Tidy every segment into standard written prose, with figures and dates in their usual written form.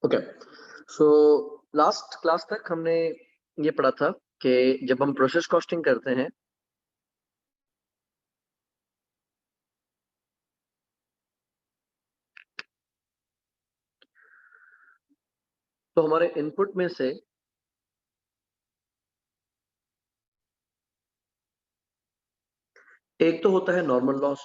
Okay, so last class तक हमने ये पढ़ा था कि जब हम प्रोसेस कॉस्टिंग करते हैं तो हमारे इनपुट में से एक तो होता है नॉर्मल लॉस,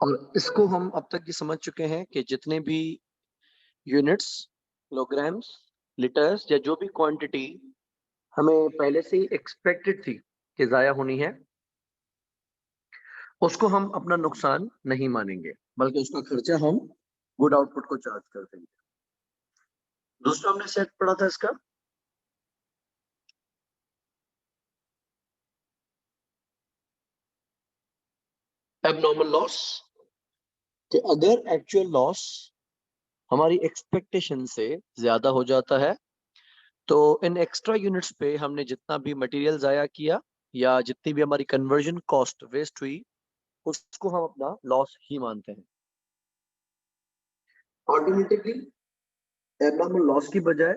और इसको हम अब तक ये समझ चुके हैं कि जितने भी यूनिट्स, किलोग्राम्स, लीटर्स या जो भी क्वांटिटी हमें पहले से ही एक्सपेक्टेड थी कि जाया होनी है, उसको हम अपना नुकसान नहीं मानेंगे, बल्कि उसका खर्चा हम गुड आउटपुट को चार्ज कर देंगे। दूसरा हमने सेट पढ़ा था इसका एबनॉर्मल लॉस, कि अगर एक्चुअल लॉस हमारी एक्सपेक्टेशन से ज्यादा हो जाता है तो इन एक्स्ट्रा यूनिट्स पे हमने जितना भी मटेरियल जाया किया या जितनी भी हमारी कन्वर्जन कॉस्ट वेस्ट हुई, उसको हम अपना लॉस ही मानते हैं। ऑल्टरनेटिवली एबनॉर्मल लॉस की बजाय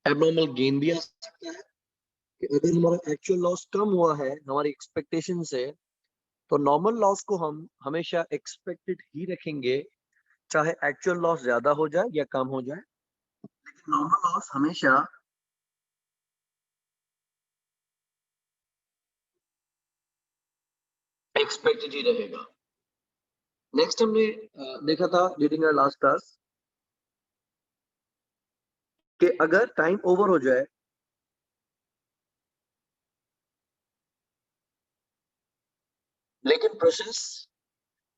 एबनॉर्मल गेन भी आ सकता है कि अगर हमारा एक्चुअल लॉस कम हुआ है हमारी एक्सपेक्टेशन से, तो नॉर्मल लॉस को हम हमेशा एक्सपेक्टेड ही रखेंगे, चाहे एक्चुअल लॉस ज्यादा हो जाए या कम हो जाए, लेकिन नॉर्मल लॉस हमेशा एक्सपेक्टेड ही रहेगा। नेक्स्ट हमने देखा था ड्यूरिंग आवर लास्ट क्लास कि अगर टाइम ओवर हो जाए लेकिन प्रोसेस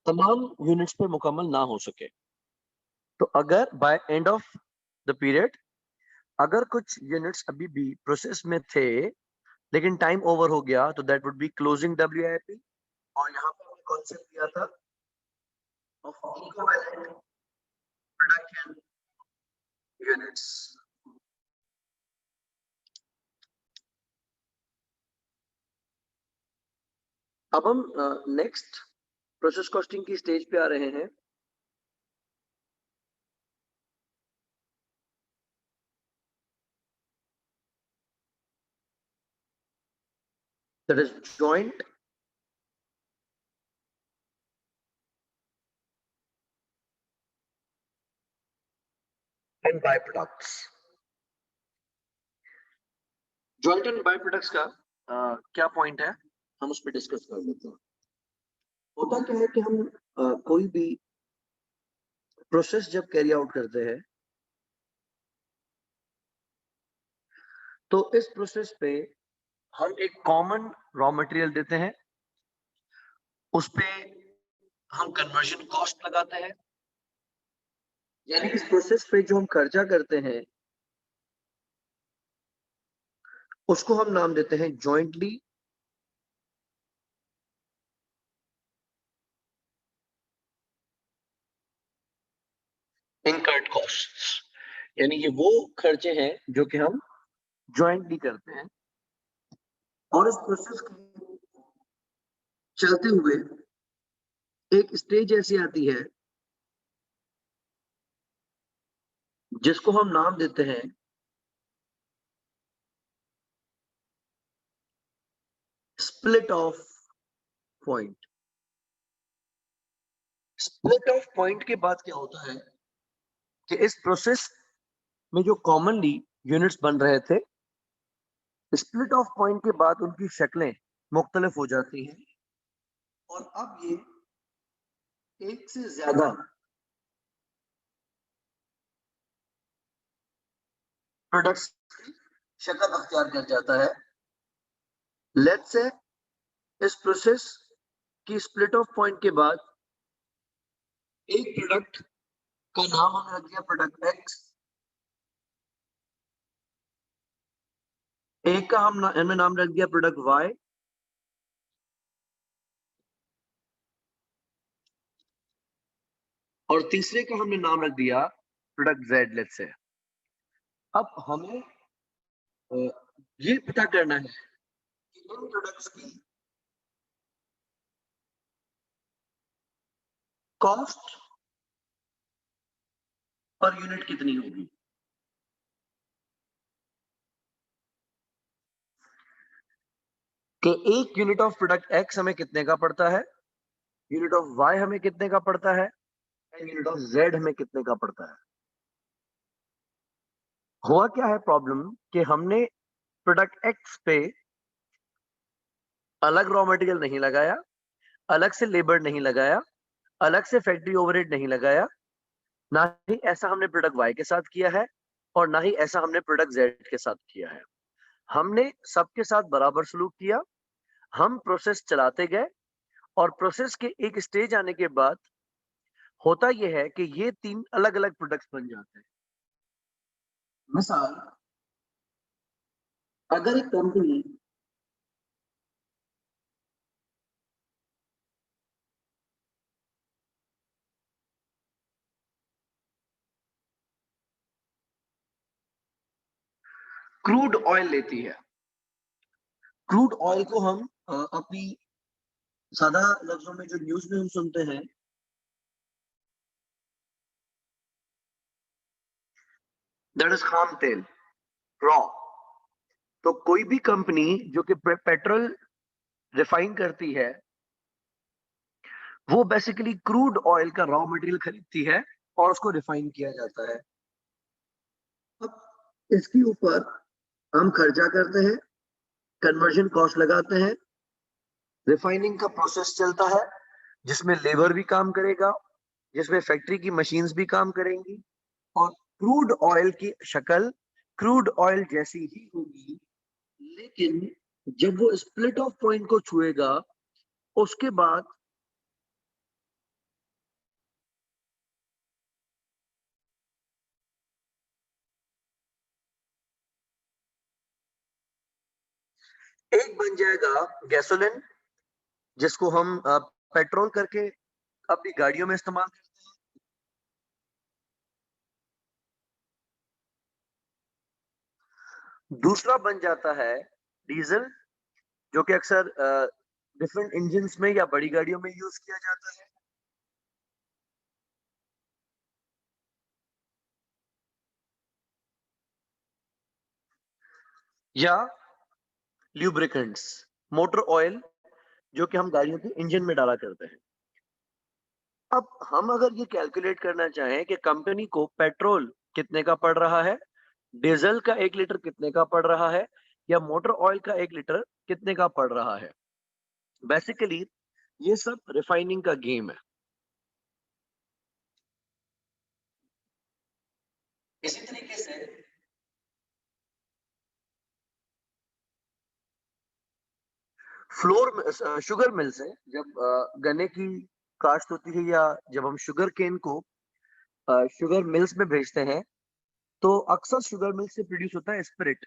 तमाम यूनिट्स पे मुकम्मल ना हो सके, तो अगर by end of the period अगर कुछ यूनिट्स अभी भी प्रोसेस में थे लेकिन टाइम ओवर हो गया, तो that would be closing WIP. और यहाँ पर हमने कॉन्सेप्ट दिया था ऑफ इक्विवेलेंट प्रोडक्शन यूनिट्स। अब हम नेक्स्ट प्रोसेस कॉस्टिंग की स्टेज पे आ रहे हैं, that is joint and by products. Joint and by products का क्या पॉइंट है, हम उस पर डिस्कस कर लेते हैं। होता क्या है कि हम कोई भी प्रोसेस जब कैरी आउट करते हैं तो इस प्रोसेस पे हम एक कॉमन रॉ मटेरियल देते हैं, उस पे हम कन्वर्जन कॉस्ट लगाते हैं, यानी इस प्रोसेस पे जो हम खर्चा करते हैं उसको हम नाम देते हैं जॉइंटली इनकर्ड कॉस्ट्स। यानी ये वो खर्चे हैं जो कि हम जॉइंटली करते हैं, और इस प्रोसेस को चलते हुए एक स्टेज ऐसी आती है जिसको हम नाम देते हैं split off point. Split off point के बाद क्या होता है कि इस प्रोसेस में जो कॉमनली यूनिट्स बन रहे थे, स्प्लिट ऑफ पॉइंट के बाद उनकी शक्लें मुख्तलिफ हो जाती हैं, और अब ये एक से ज्यादा प्रोडक्ट्स की शक्ल अख्तियार कर जाता है। लेट्स से इस प्रोसेस की स्प्लिट ऑफ पॉइंट के बाद एक प्रोडक्ट का नाम हमने रख दिया प्रोडक्ट एक्स, एक का हमने नाम रख दिया प्रोडक्ट वाई, और तीसरे का हमने नाम रख दिया प्रोडक्ट जेड, लेट्स से। अब हमें ये पता करना है कि इन प्रोडक्ट्स की कॉस्ट पर यूनिट कितनी होगी। कि एक यूनिट ऑफ प्रोडक्ट एक्स हमें कितने का पड़ता है, यूनिट ऑफ वाई हमें कितने का पड़ता है, एंड यूनिट ऑफ जेड हमें कितने का पड़ता है। हुआ क्या है प्रॉब्लम कि हमने प्रोडक्ट एक्स पे अलग रॉ मटेरियल नहीं लगाया, अलग से लेबर नहीं लगाया, अलग से फैक्ट्री ओवरहेड नहीं लगाया, ना ही ऐसा हमने प्रोडक्ट वाई के साथ किया है और ना ही ऐसा हमने प्रोडक्ट जेड के साथ किया है। हमने सबके साथ बराबर सलूक किया, हम प्रोसेस चलाते गए और प्रोसेस के एक स्टेज आने के बाद होता यह है कि ये 3 अलग-अलग प्रोडक्ट्स बन जाते हैं। मिसाल, अगर एक कंपनी क्रूड ऑयल लेती है, क्रूड ऑयल को हम अपनी सादा लफ्जों में जो न्यूज़ में हम सुनते हैं, दैट इज़ खाम तेल, रॉ। तो कोई भी कंपनी जो कि पेट्रोल रिफाइन करती है, वो बेसिकली क्रूड ऑयल का रॉ मटेरियल खरीदती है और उसको रिफाइन किया जाता है। अब इसके ऊपर हम खर्चा करते हैं, कन्वर्जन कॉस्ट लगाते हैं, रिफाइनिंग का प्रोसेस चलता है जिसमें लेबर भी काम करेगा, जिसमें फैक्ट्री की मशीन्स भी काम करेंगी और क्रूड ऑयल की शक्ल क्रूड ऑयल जैसी ही होगी। लेकिन जब वो स्प्लिट ऑफ पॉइंट को छुएगा, उसके बाद एक बन जाएगा गैसोलीन, जिसको हम पेट्रोल करके अपनी गाड़ियों में इस्तेमाल करते हैं। दूसरा बन जाता है डीजल, जो कि अक्सर डिफरेंट इंजन्स में या बड़ी गाड़ियों में यूज किया जाता है। या ल्यूब्रिकेंट्स, मोटर ऑयल, जो कि हम गाड़ियों के इंजन में डाला करते हैं। अब हम अगर ये कैलकुलेट करना चाहें कि कंपनी को पेट्रोल कितने का पड़ रहा है, डीजल का 1 लीटर कितने का पड़ रहा है या मोटर ऑयल का 1 लीटर कितने का पड़ रहा है, बेसिकली ये सब रिफाइनिंग का गेम है। इसी तरीके से शुगर मिल से जब गन्ने की काश्त होती है या जब हम शुगर केन को शुगर मिल्स में भेजते हैं, तो अक्सर शुगर मिल से प्रोड्यूस होता है स्पिरिट।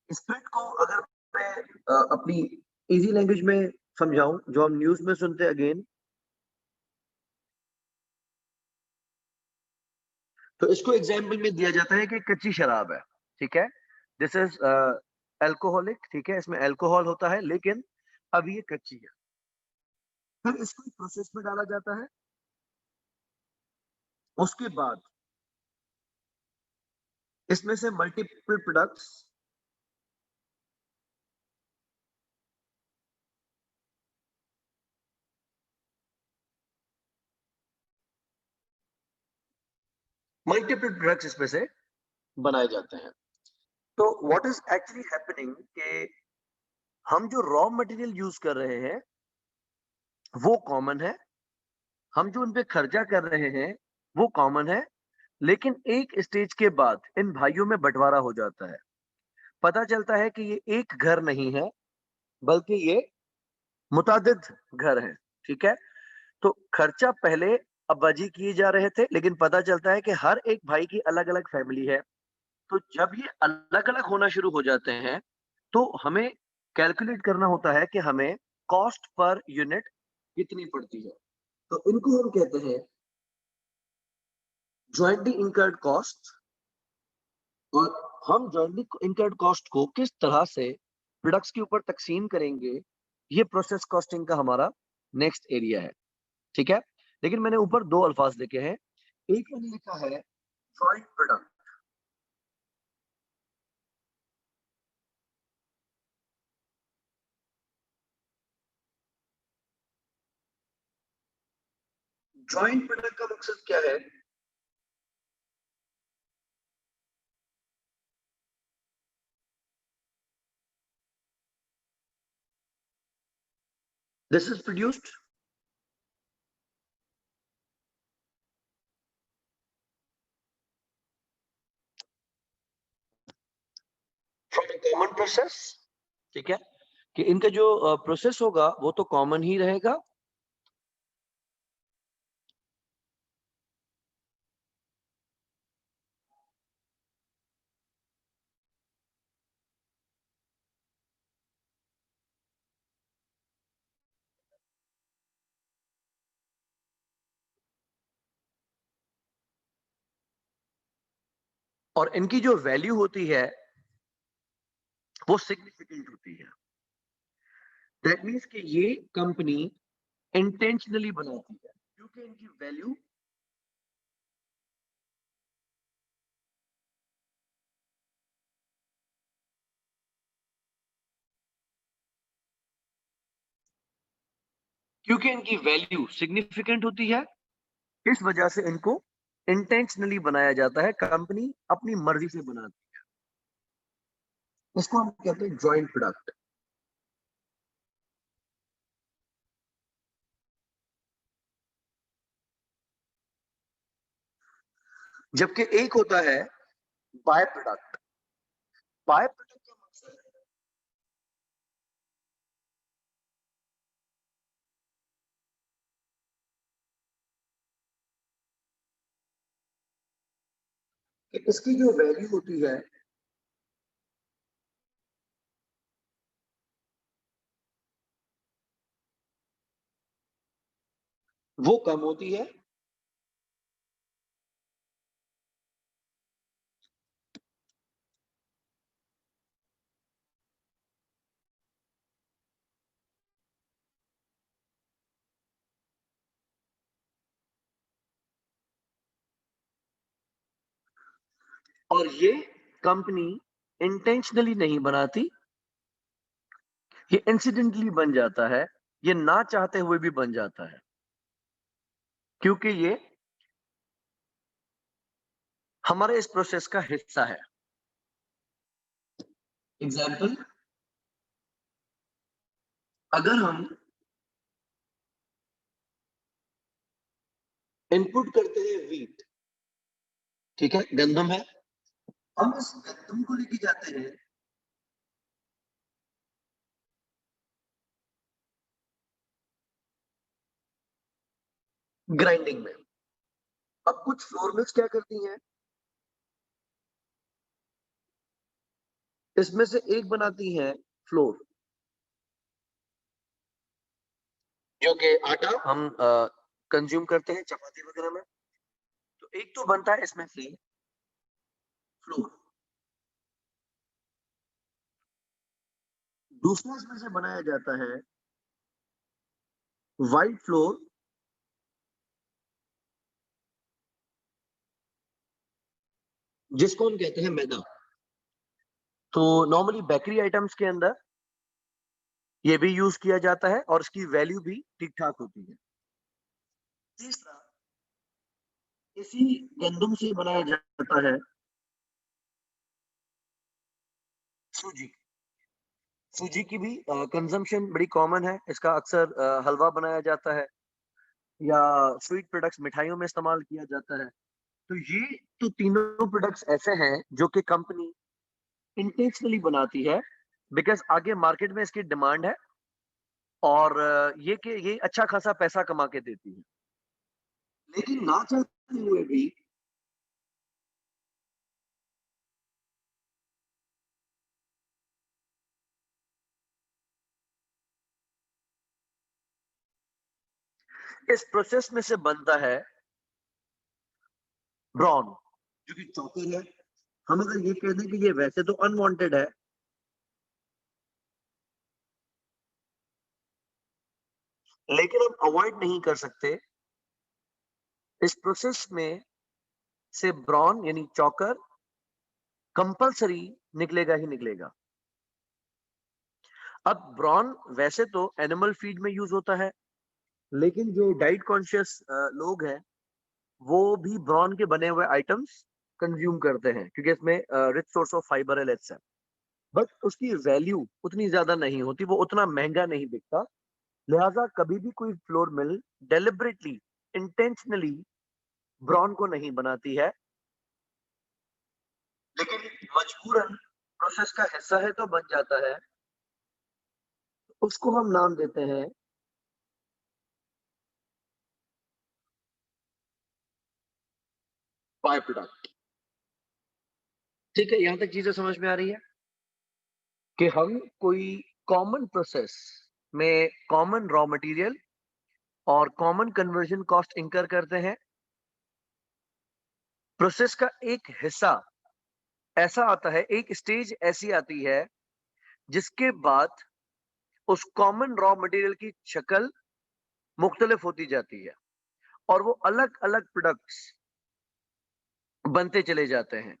स्पिरिट को अगर मैं अपनी इजी लैंग्वेज में समझाऊं, जो हम न्यूज में सुनते हैं अगेन, तो इसको एग्जाम्पल में दिया जाता है कि कच्ची शराब है, ठीक है, दिस इज अल्कोहलिक, ठीक है, इसमें अल्कोहल होता है लेकिन अब ये कच्ची है। फिर इसको प्रोसेस में डाला जाता है, उसके बाद इसमें से मल्टीपल प्रोडक्ट्स मल्टीपल प्रोडक्ट्स इसमें से बनाए जाते हैं। तो व्हाट इज एक्चुअली हैपनिंग कि हम जो रॉ मटेरियल यूज कर रहे हैं वो कॉमन है, हम जो उन पे खर्चा कर रहे हैं वो कॉमन है, लेकिन एक स्टेज के बाद इन भाइयों में बंटवारा हो जाता है। पता चलता है कि ये एक घर नहीं है, बल्कि ये मुतादिद घर हैं, ठीक है। तो खर्चा पहले अब्बाजी किए जा रहे थे, लेकिन पता चलता है कि हर एक भाई की अलग अलग फैमिली है। तो जब ये अलग अलग होना शुरू हो जाते हैं, तो हमें कैलकुलेट करना होता है कि हमें कॉस्ट पर यूनिट कितनी पड़ती है। तो इनको हम कहते हैं जॉइंटली इनकर्ड कॉस्ट, और हम जॉइंटली इनकर्ड कॉस्ट को किस तरह से प्रोडक्ट्स के ऊपर तकसीम करेंगे, ये प्रोसेस कॉस्टिंग का हमारा नेक्स्ट एरिया है। ठीक है, लेकिन मैंने ऊपर दो अल्फाज लिखे हैं। एक मैंने लिखा है जॉइंट प्रोडक्ट, जॉइंट प्रोडक्ट का मकसद क्या है? This is produced from a common process. ठीक है, कि इनका जो प्रोसेस होगा वो तो कॉमन ही रहेगा, और इनकी जो वैल्यू होती है वो सिग्निफिकेंट होती है। दैट मीन्स कि ये कंपनी इंटेंशनली बनाती है क्योंकि इनकी वैल्यू, क्योंकि इनकी वैल्यू सिग्निफिकेंट होती है, इस वजह से इनको इंटेंशनली बनाया जाता है, कंपनी अपनी मर्जी से बनाती है। इसको हम कहते हैं जॉइंट प्रोडक्ट। जबकि एक होता है बाय प्रोडक्ट। बाय प्रोडक्ट का मकसद है कि इसकी जो वैल्यू होती है वो कम होती है, और ये कंपनी इंटेंशनली नहीं बनाती, ये इंसिडेंटली बन जाता है, ये ना चाहते हुए भी बन जाता है, क्योंकि ये हमारे इस प्रोसेस का हिस्सा है। एग्जाम्पल, अगर हम इनपुट करते हैं वीट, ठीक है, गंदम है, हम इस गंदम को लेके जाते हैं ग्राइंडिंग में। अब कुछ फ्लोर मिल्स क्या करती हैं, इसमें से एक बनाती हैं फ्लोर, जो कि आटा हम कंज्यूम करते हैं चपाती वगैरह में। तो एक तो बनता है इसमें से फ्लोर, दूसरा इसमें से बनाया जाता है वाइट फ्लोर, जिसको हम कहते हैं मैदा। तो नॉर्मली बेकरी आइटम्स के अंदर ये भी यूज किया जाता है और इसकी वैल्यू भी ठीक ठाक होती है। तीसरा, इसी गंदम से बनाया जाता है सूजी। सूजी की भी कंजम्पशन बड़ी कॉमन है, इसका अक्सर हलवा बनाया जाता है या स्वीट प्रोडक्ट्स मिठाइयों में इस्तेमाल किया जाता है। तो ये तो तीनों प्रोडक्ट्स ऐसे हैं जो कि कंपनी इंटेंशनली बनाती है, बिकॉज आगे मार्केट में इसकी डिमांड है, और ये कि ये अच्छा खासा पैसा कमा के देती है। लेकिन ना चाहते हुए भी इस प्रोसेस में से बनता है ब्रॉन जो कि चॉकर है, हम अगर ये कह दें कि ये वैसे तो अनवांटेड है, लेकिन हम अवॉइड नहीं कर सकते, इस प्रोसेस में से ब्रॉन यानी चॉकर कंपल्सरी निकलेगा ही निकलेगा। अब ब्रॉन वैसे तो एनिमल फीड में यूज होता है, लेकिन जो डाइट कॉन्शियस लोग हैं वो भी ब्रॉन के बने हुए आइटम्स कंज्यूम करते हैं क्योंकि इसमें रिच सोर्स ऑफ फाइबर है, लेट्स से। बट उसकी वैल्यू उतनी ज्यादा नहीं होती, वो उतना महंगा नहीं बिकता, लिहाजा कभी भी कोई flour mill deliberately, intentionally bran को नहीं बनाती है, लेकिन मजबूरन प्रोसेस का हिस्सा है तो बन जाता है। उसको हम नाम देते हैं बाय प्रोडक्ट। ठीक है, यहां तक चीजें समझ में आ रही है कि हम कोई कॉमन प्रोसेस में कॉमन रॉ मटेरियल और कॉमन कन्वर्जन कॉस्ट इंकर करते हैं। प्रोसेस का एक हिस्सा ऐसा आता है, एक स्टेज ऐसी आती है जिसके बाद उस कॉमन रॉ मटेरियल की शक्ल मुख्तलिफ होती जाती है और वो अलग अलग प्रोडक्ट्स बनते चले जाते हैं,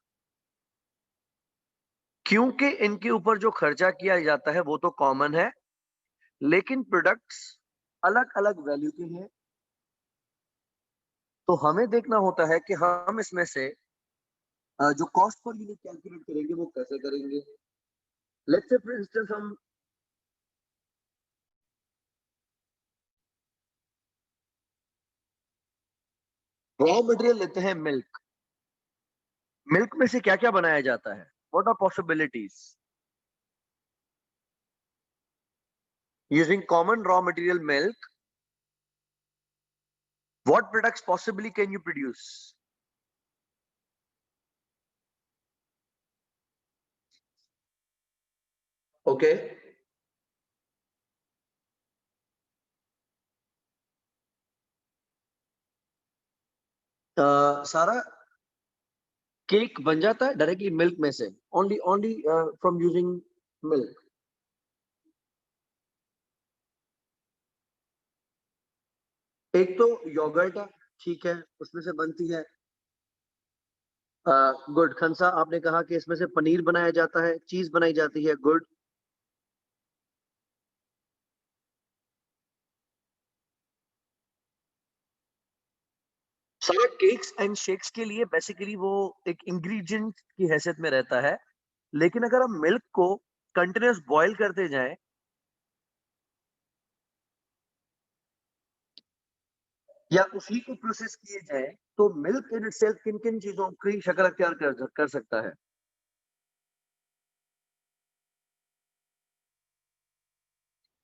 क्योंकि इनके ऊपर जो खर्चा किया जाता है वो तो कॉमन है, लेकिन प्रोडक्ट्स अलग अलग वैल्यू के हैं। तो हमें देखना होता है कि हम इसमें से जो कॉस्ट पर यूनिट कैलकुलेट करेंगे वो कैसे करेंगे। लेट्स से फॉर इंस्टेंस हम रॉ मटेरियल लेते हैं, मिल्क। मिल्क में से क्या क्या बनाया जाता है, what are possibilities using common raw material milk, what products possibly can you produce. Okay, सारा केक बन जाता है डायरेक्टली मिल्क में से, only only from using milk. एक तो योगर्ट है, ठीक है, उसमें से बनती है। गुड खंसा, आपने कहा कि इसमें से पनीर बनाया जाता है, चीज बनाई जाती है, गुड। सारा केक्स एंड शेक्स के लिए बेसिकली वो एक इंग्रेडिएंट की हैसियत में रहता है, लेकिन अगर हम मिल्क को कंटिन्यूअस बॉईल करते जाएं या उसी को प्रोसेस किए जाए, तो मिल्क इन इटसेल्फ किन किन चीजों की शक्ल अख्तियार कर सकता है।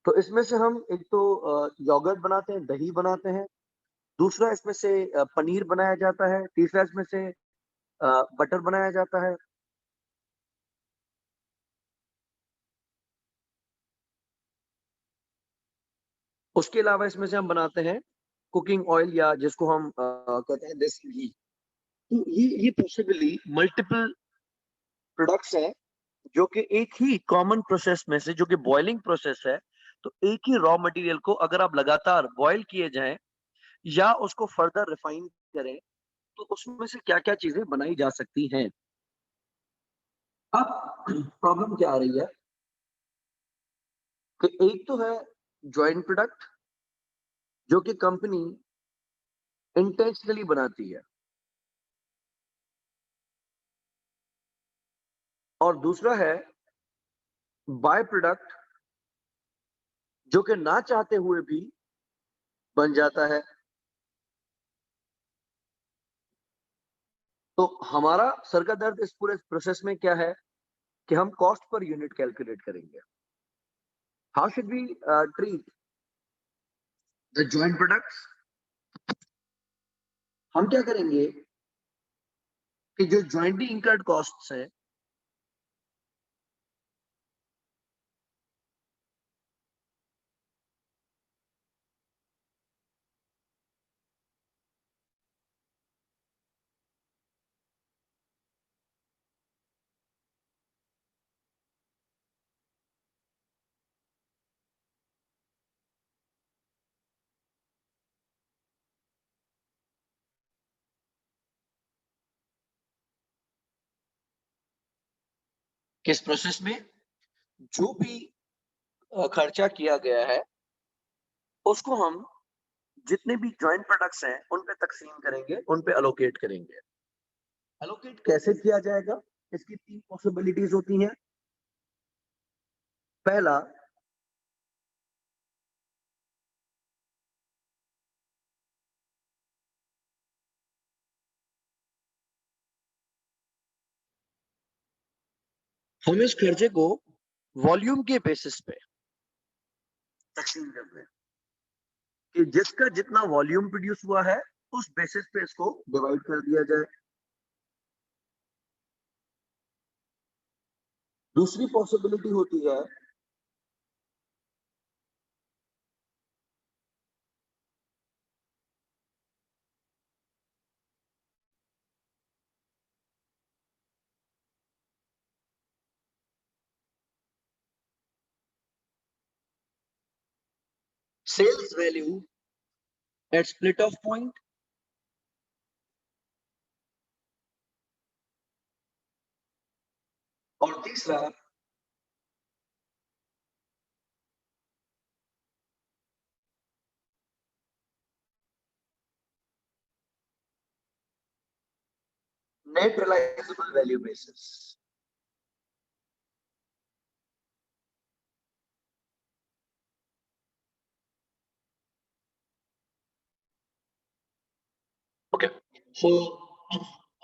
तो इसमें से हम एक तो योगर्ट बनाते हैं, दही बनाते हैं, दूसरा इसमें से पनीर बनाया जाता है, तीसरा इसमें से बटर बनाया जाता है। उसके अलावा इसमें से हम बनाते हैं कुकिंग ऑयल या जिसको हम कहते हैं देसी घी। तो ये पॉसिबली मल्टीपल प्रोडक्ट्स हैं जो कि एक ही कॉमन प्रोसेस में से, जो कि बॉइलिंग प्रोसेस है, तो एक ही रॉ मटेरियल को अगर आप लगातार बॉयल किए जाएं या उसको फर्दर रिफाइन करें, तो उसमें से क्या क्या चीजें बनाई जा सकती हैं। अब प्रॉब्लम क्या आ रही है कि एक तो है जॉइंट प्रोडक्ट जो कि कंपनी इंटेंशनली बनाती है, और दूसरा है बाय प्रोडक्ट जो कि ना चाहते हुए भी बन जाता है। तो हमारा सर का दर्द इस पूरे प्रोसेस में क्या है कि हम कॉस्ट पर यूनिट कैलकुलेट करेंगे। How should we treat the joint products. हम क्या करेंगे कि जो जॉइंटली इंकर्ड कॉस्ट्स हैं, किस प्रोसेस में जो भी खर्चा किया गया है उसको हम जितने भी जॉइंट प्रोडक्ट्स हैं उन पे तकसीम करेंगे, उन पे अलोकेट करेंगे। अलोकेट कैसे किया जाएगा? इसकी 3 पॉसिबिलिटीज होती हैं। पहला, हम इस खर्चे को वॉल्यूम के बेसिस पे तकसीम करते हैं कि जिसका जितना वॉल्यूम प्रोड्यूस हुआ है उस बेसिस पे इसको डिवाइड कर दिया जाए। दूसरी पॉसिबिलिटी होती है sales value at split off point, और तीसरा net realisable value basis. Okay, so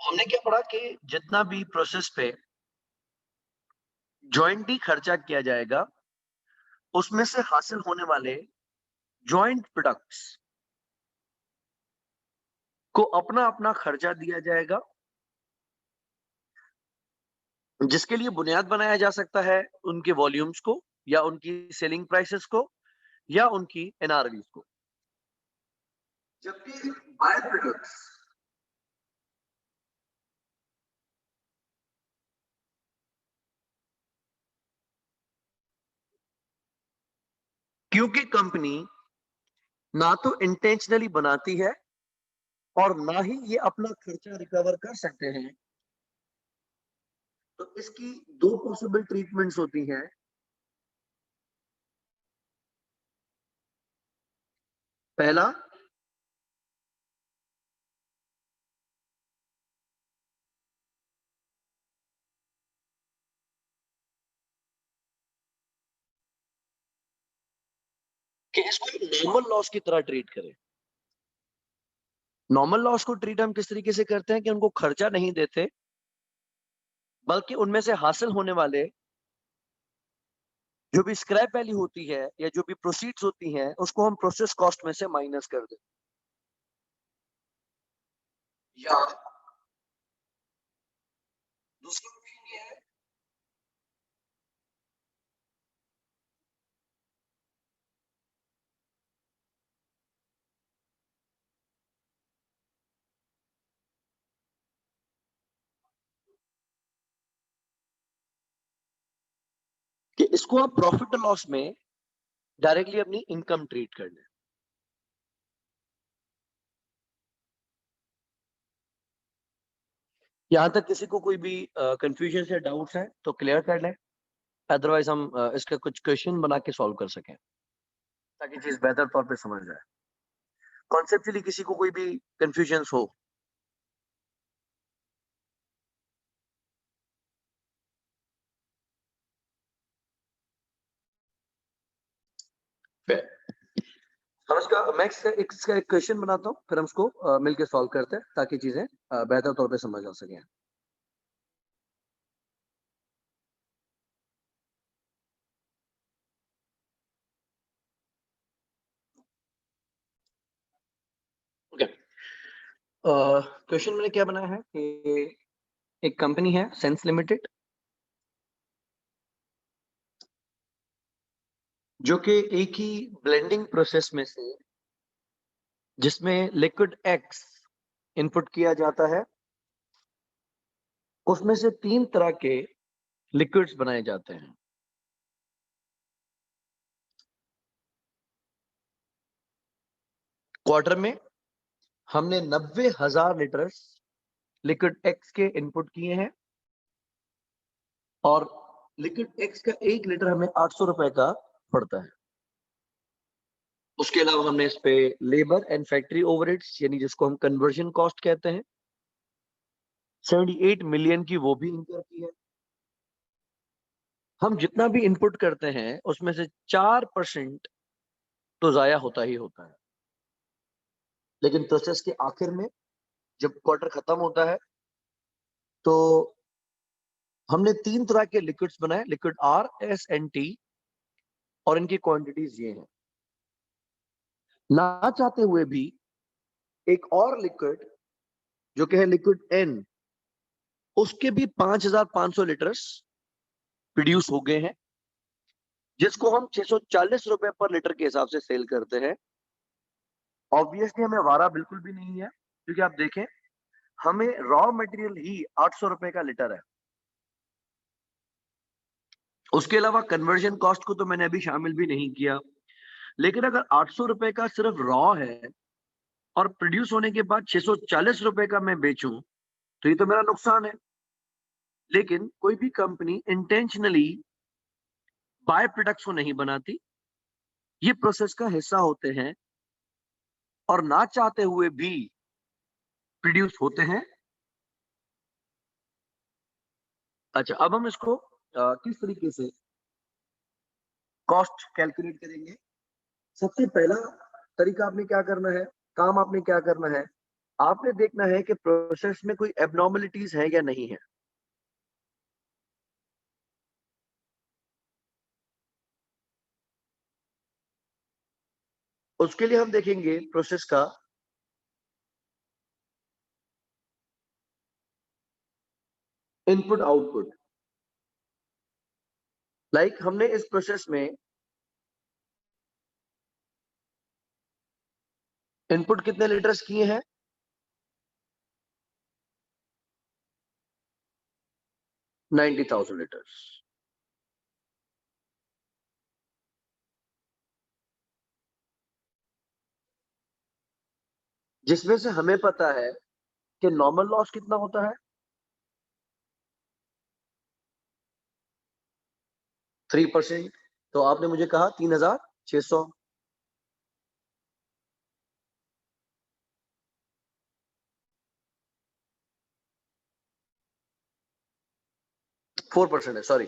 हमने क्या पढ़ा कि जितना भी प्रोसेस पे जॉइंटली खर्चा किया जाएगा उसमें से हासिल होने वाले जॉइंट प्रोडक्ट्स को अपना अपना खर्चा दिया जाएगा, जिसके लिए बुनियाद बनाया जा सकता है उनके वॉल्यूम्स को या उनकी सेलिंग प्राइसेस को या उनकी एनआरवीज को। जबकि बाय प्रोडक्ट्स क्योंकि कंपनी ना तो इंटेंशनली बनाती है और ना ही ये अपना खर्चा रिकवर कर सकते हैं, तो इसकी दो पॉसिबल ट्रीटमेंट्स होती हैं। पहला, कि इसको नॉर्मल लॉस की तरह ट्रीट करें। नॉर्मल लॉस को ट्रीट हम किस तरीके से करते हैं कि उनको खर्चा नहीं देते, बल्कि उनमें से हासिल होने वाले जो भी स्क्रैप वैल्यू होती है या जो भी प्रोसीड्स होती हैं उसको हम प्रोसेस कॉस्ट में से माइनस कर दें। या दूसरा ऑप्शन ये है कि इसको आप प्रॉफिट और लॉस में डायरेक्टली अपनी इनकम ट्रीट कर लें। यहां तक किसी को कोई भी कंफ्यूजन या डाउट्स है तो क्लियर कर लें, अदरवाइज हम इसका कुछ क्वेश्चन बना के सॉल्व कर सकें ताकि चीज बेहतर तौर पे समझ जाए। कॉन्सेप्चुअली किसी को कोई भी कंफ्यूजन हो? हम इसका मैं इसका एक क्वेश्चन बनाता हूँ, फिर हम इसको मिलके सॉल्व करते हैं ताकि चीजें बेहतर तौर पे समझ आ सकें। ओके, क्वेश्चन मैंने क्या बनाया है कि एक कंपनी है सेंस लिमिटेड, जो कि एक ही ब्लेंडिंग प्रोसेस में से जिसमें लिक्विड एक्स इनपुट किया जाता है उसमें से 3 तरह के लिक्विड्स बनाए जाते हैं। क्वार्टर में हमने 90,000 लीटर लिक्विड एक्स के इनपुट किए हैं और लिक्विड एक्स का 1 लीटर हमें 800 रुपए का पड़ता है। उसके अलावा हमने इस पे लेबर एंड फैक्ट्री ओवरहेड्स यानी जिसको हम कन्वर्जन कॉस्ट कहते हैं 78 मिलियन की वो भी इंकर की है। हम जितना भी इनपुट करते हैं उसमें से 4% तो जाया होता ही होता है। लेकिन प्रोसेस के आखिर में जब क्वार्टर खत्म होता है तो हमने 3 तरह के लिक्विड्स बनाए, liquid R, S and T, और इनकी क्वांटिटीज ये हैं। ना चाहते हुए भी एक और लिक्विड जो कि है लिक्विड एन, उसके भी 5500 लीटर्स प्रोड्यूस हो गए हैं, जिसको हम 640 रुपए पर लीटर के हिसाब से सेल करते हैं। ऑब्वियसली हमें वारा बिल्कुल भी नहीं है, क्योंकि आप देखें हमें रॉ मटेरियल ही 800 रुपए का लीटर है। उसके अलावा कन्वर्जन कॉस्ट को तो मैंने अभी शामिल भी नहीं किया। लेकिन अगर 800 रुपए का सिर्फ रॉ है और प्रोड्यूस होने के बाद 640 रुपए का मैं बेचूं तो ये तो मेरा नुकसान है। लेकिन कोई भी कंपनी इंटेंशनली बाय प्रोडक्ट्स को नहीं बनाती, ये प्रोसेस का हिस्सा होते हैं और ना चाहते हुए भी प्रोड्यूस होते हैं। अच्छा, अब हम इसको किस तरीके से कॉस्ट कैलकुलेट करेंगे। सबसे पहला तरीका आपने क्या करना है, काम आपने क्या करना है, आपने देखना है कि प्रोसेस में कोई एबनॉर्मलिटीज है या नहीं है। उसके लिए हम देखेंगे प्रोसेस का इनपुट आउटपुट। लाइक हमने इस प्रोसेस में इनपुट कितने लीटर्स किए हैं, 90,000 लीटर्स। जिसमें से हमें पता है कि नॉर्मल लॉस कितना होता है, 3%। तो आपने मुझे कहा 3600, 4% है, सॉरी।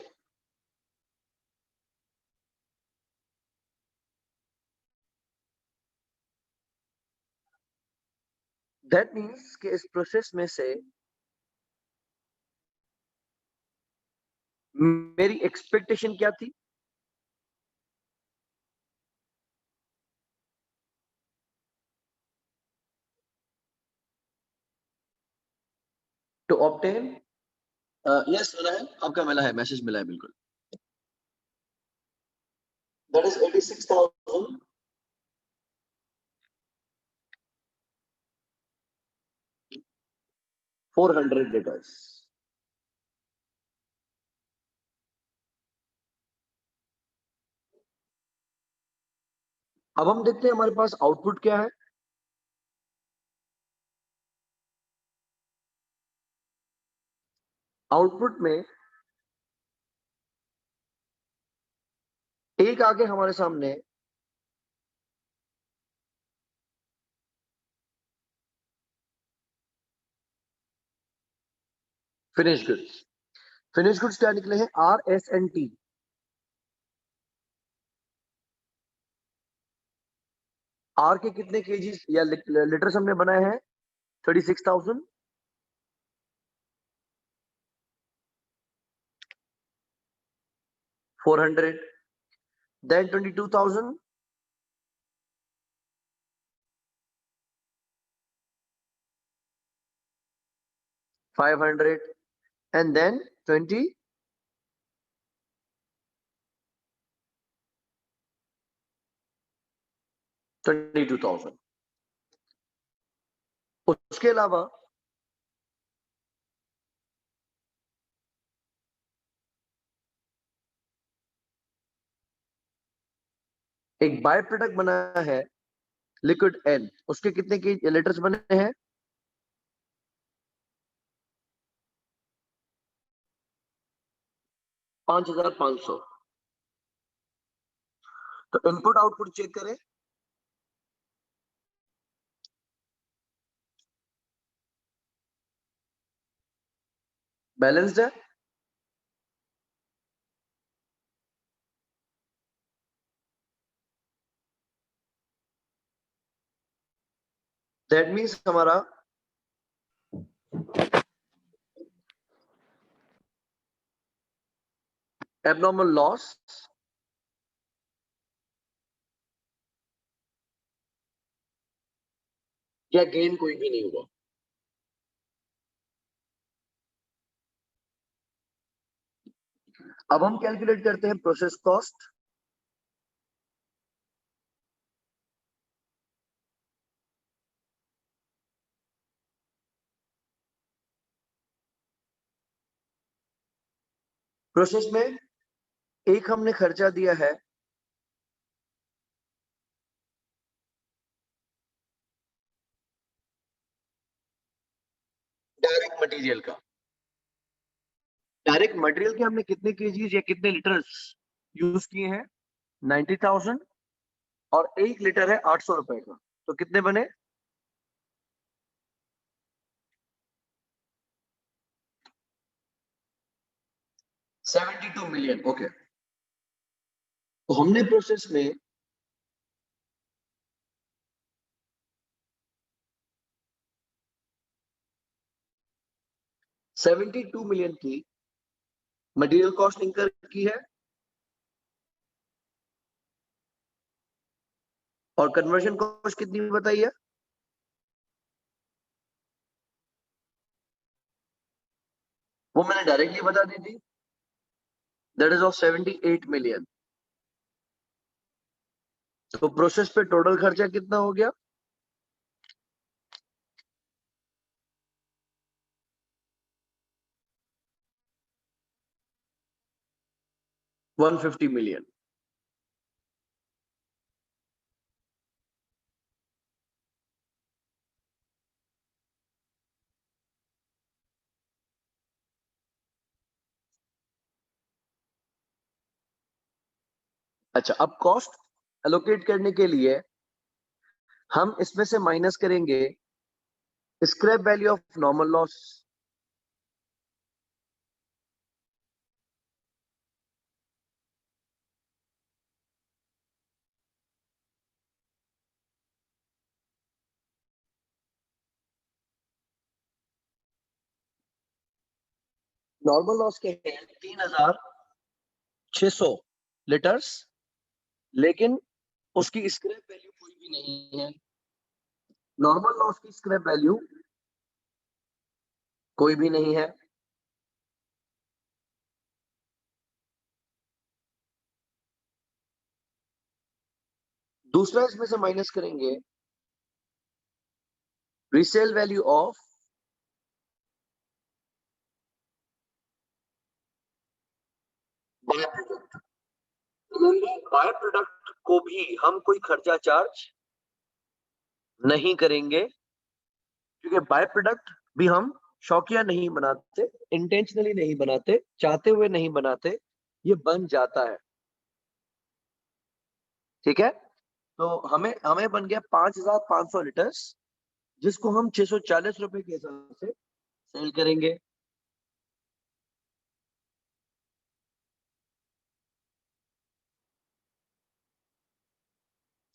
दैट मीन्स कि इस प्रोसेस में से मेरी एक्सपेक्टेशन क्या थी, टू ऑब्टेन, यस मिला है, आपका मिला है, मैसेज मिला है बिल्कुल। That is 86,400 litres. अब हम देखते हैं हमारे पास आउटपुट क्या है। आउटपुट में एक आगे हमारे सामने फिनिश गुड्स। फिनिश गुड्स क्या निकले हैं, R S and T. R के कितने केजी या लीटर्स हमने बनाए हैं, 36,000, 400, then 22,000, 500, and then 22,000। उसके अलावा एक बाय प्रोडक्ट बनाया है लिक्विड एन, उसके कितने के लीटर्स बने हैं, 5,500। तो इनपुट आउटपुट चेक करें। बैलेंस्ड है। दैट मीन्स हमारा एबनॉर्मल लॉस या गेन कोई भी नहीं हुआ। अब हम कैलकुलेट करते हैं प्रोसेस कॉस्ट। प्रोसेस में एक हमने खर्चा दिया है डायरेक्ट मटेरियल का। डायरेक्ट मटेरियल के हमने कितने केजीज या कितने लीटर्स यूज किए हैं? 90,000। और 1 लीटर है 800 रुपए का, तो कितने बने? 72 मिलियन। ओके, तो हमने प्रोसेस में 72 मिलियन की मटेरियल कॉस्ट इंकर की है और कन्वर्जन कॉस्ट कितनी बताई है? वो मैंने डायरेक्टली बता दी थी, दैट इज ऑफ 78 मिलियन। तो प्रोसेस पे टोटल खर्चा कितना हो गया? 150 मिलियन। अच्छा, अब कॉस्ट एलोकेट करने के लिए हम इसमें से माइनस करेंगे scrap value of normal loss. Normal loss के हैं 3,600 लीटर्स, लेकिन उसकी स्क्रैप वैल्यू कोई भी नहीं है। नॉर्मल लॉस की स्क्रैप वैल्यू कोई भी नहीं है। दूसरा इसमें से माइनस करेंगे resale value of by product. By product को भी हम कोई खर्चा चार्ज नहीं करेंगे, क्योंकि बाय प्रोडक्ट भी हम शौकिया नहीं बनाते, इंटेंशनली नहीं बनाते, चाहते हुए नहीं बनाते, ये बन जाता है। ठीक है, तो हमें हमें बन गया 5,500 लीटर्स, जिसको हम 640 रुपए के हिसाब से सेल करेंगे।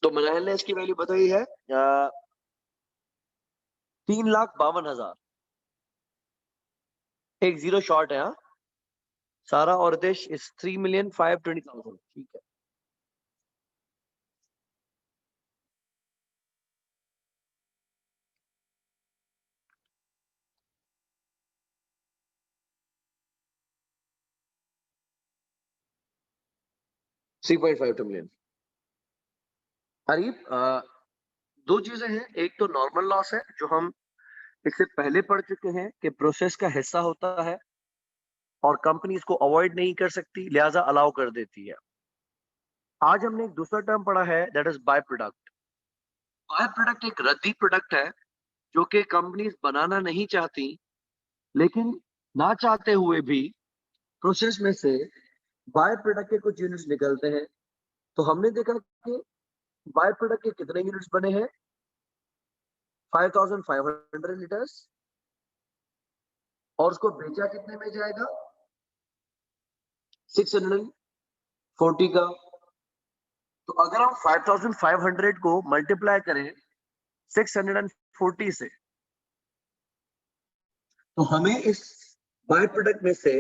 तो मनाहल ने इसकी वैल्यू बताई है 3,52,000। एक जीरो शॉर्ट है। हाँ, सारा और देश इज 3,520,000। ठीक है, $3.52 मिलियन। करीब दो चीजें हैं, एक तो नॉर्मल लॉस है जो हम इससे पहले पढ़ चुके हैं कि प्रोसेस का हिस्सा होता है और कंपनी इसको अवॉइड नहीं कर सकती, लिहाजा अलाउ कर देती है। आज हमने एक दूसरा टर्म पढ़ा है, that is by product. By product एक रद्दी प्रोडक्ट है जो कि कंपनीज बनाना नहीं चाहती, लेकिन ना चाहते हुए भी प्रोसेस में से बाय प्रोडक्ट के कुछ यूनिट्स निकलते हैं, तो हमने देखा कि बाय प्रोडक्ट के कितने यूनिट्स बने हैं, 5500 लीटर्स, और उसको बेचा कितने में जाएगा, 640 का। तो अगर हम 5500 को मल्टीप्लाई करें 640 से, तो हमें इस बाय प्रोडक्ट में से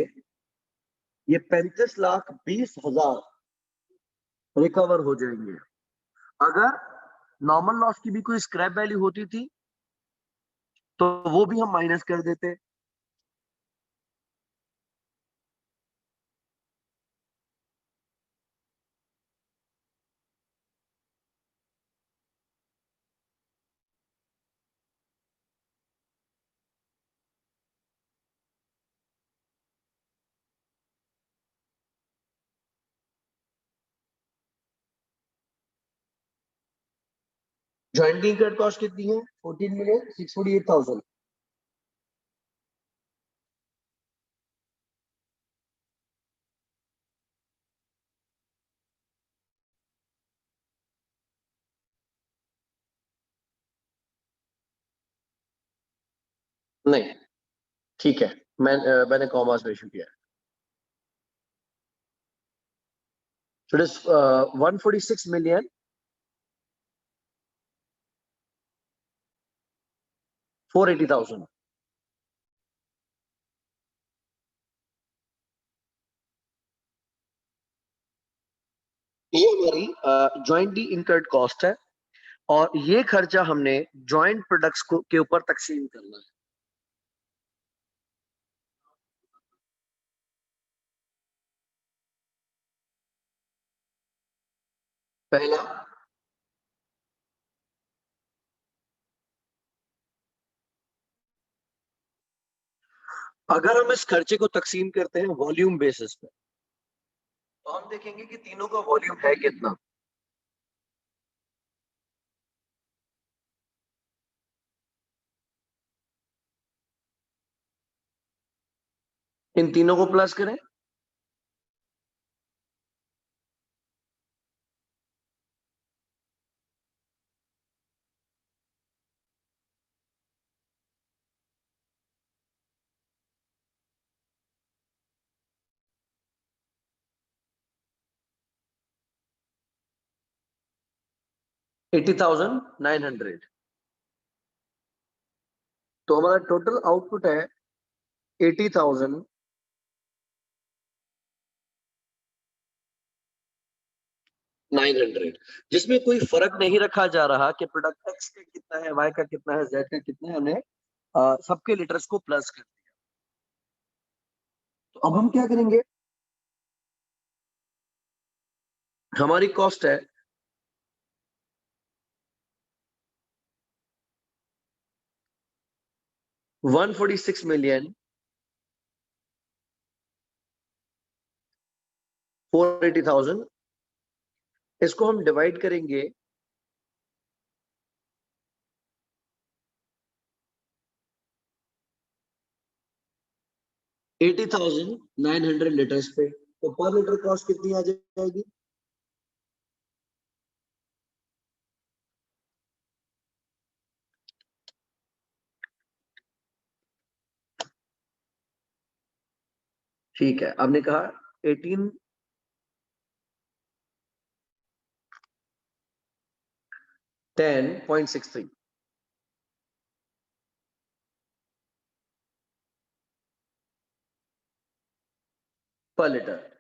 ये 35,20,000 रिकवर हो जाएंगे। अगर नॉर्मल लॉस की भी कोई स्क्रैप वैल्यू होती थी तो वो भी हम माइनस कर देते। ज्वाइंट इंकर्ड कॉस्ट कितनी है, 14,648,000। नहीं, ठीक है, मैंने कॉमर्स में इशू किया है। So it is 146 million 480,000। ये हमारी ज्वाइंटली इंकर्ड कॉस्ट है, और ये खर्चा हमने ज्वाइंट प्रोडक्ट्स को के ऊपर तकसीम करना है। पहला, अगर हम इस खर्चे को तकसीम करते हैं वॉल्यूम बेसिस पे, तो हम देखेंगे कि तीनों का वॉल्यूम है कितना। इन तीनों को प्लस करें, $80,900। तो हमारा टोटल आउटपुट है 80,900, जिसमें कोई फर्क नहीं रखा जा रहा कि प्रोडक्ट एक्स का कितना है, वाई का कितना है, जेड का कितना है। हमने सबके लीटर्स को प्लस कर दिया। तो अब हम क्या करेंगे, हमारी कॉस्ट है 146,480,000। इसको हम डिवाइड करेंगे 80,900 लीटर्स पे, तो पर लीटर कॉस्ट कितनी आ जाएगी, ठीक है, आपने कहा 1810.63 पर लीटर।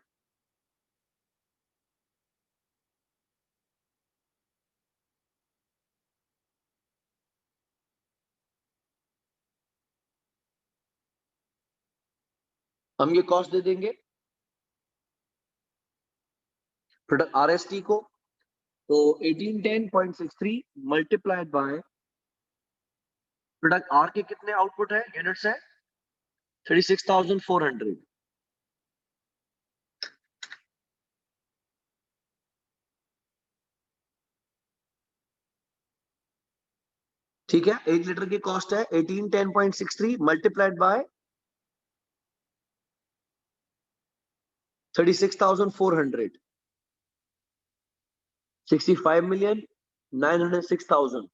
हम ये कॉस्ट दे देंगे प्रोडक्ट आरएसटी को, तो 1810.63 मल्टीप्लाइड बाय प्रोडक्ट आर के कितने आउटपुट है, यूनिट्स है 36,400। ठीक है, 1 लीटर की कॉस्ट है 1810.63 मल्टीप्लाइड बाय 36,400, 65,906,000.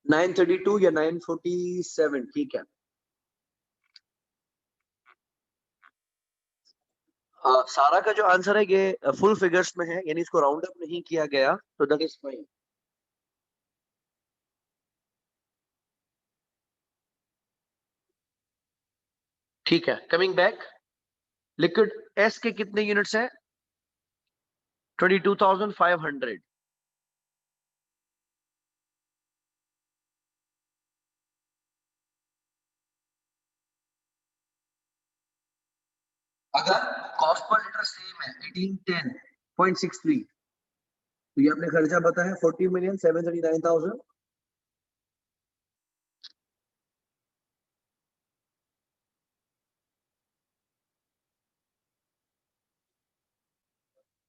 $932 या 947, ठीक है। सारा का जो आंसर है ये फुल फिगर्स में है, यानी इसको राउंड अप नहीं किया गया, तो दैट इज फाइन। ठीक है, कमिंग बैक, लिक्विड एस के कितने यूनिट्स हैं? 22,500। अगर कॉस्ट पर लीटर सेम है 1810.63, तो ये आपने खर्चा बताया 40,739,000।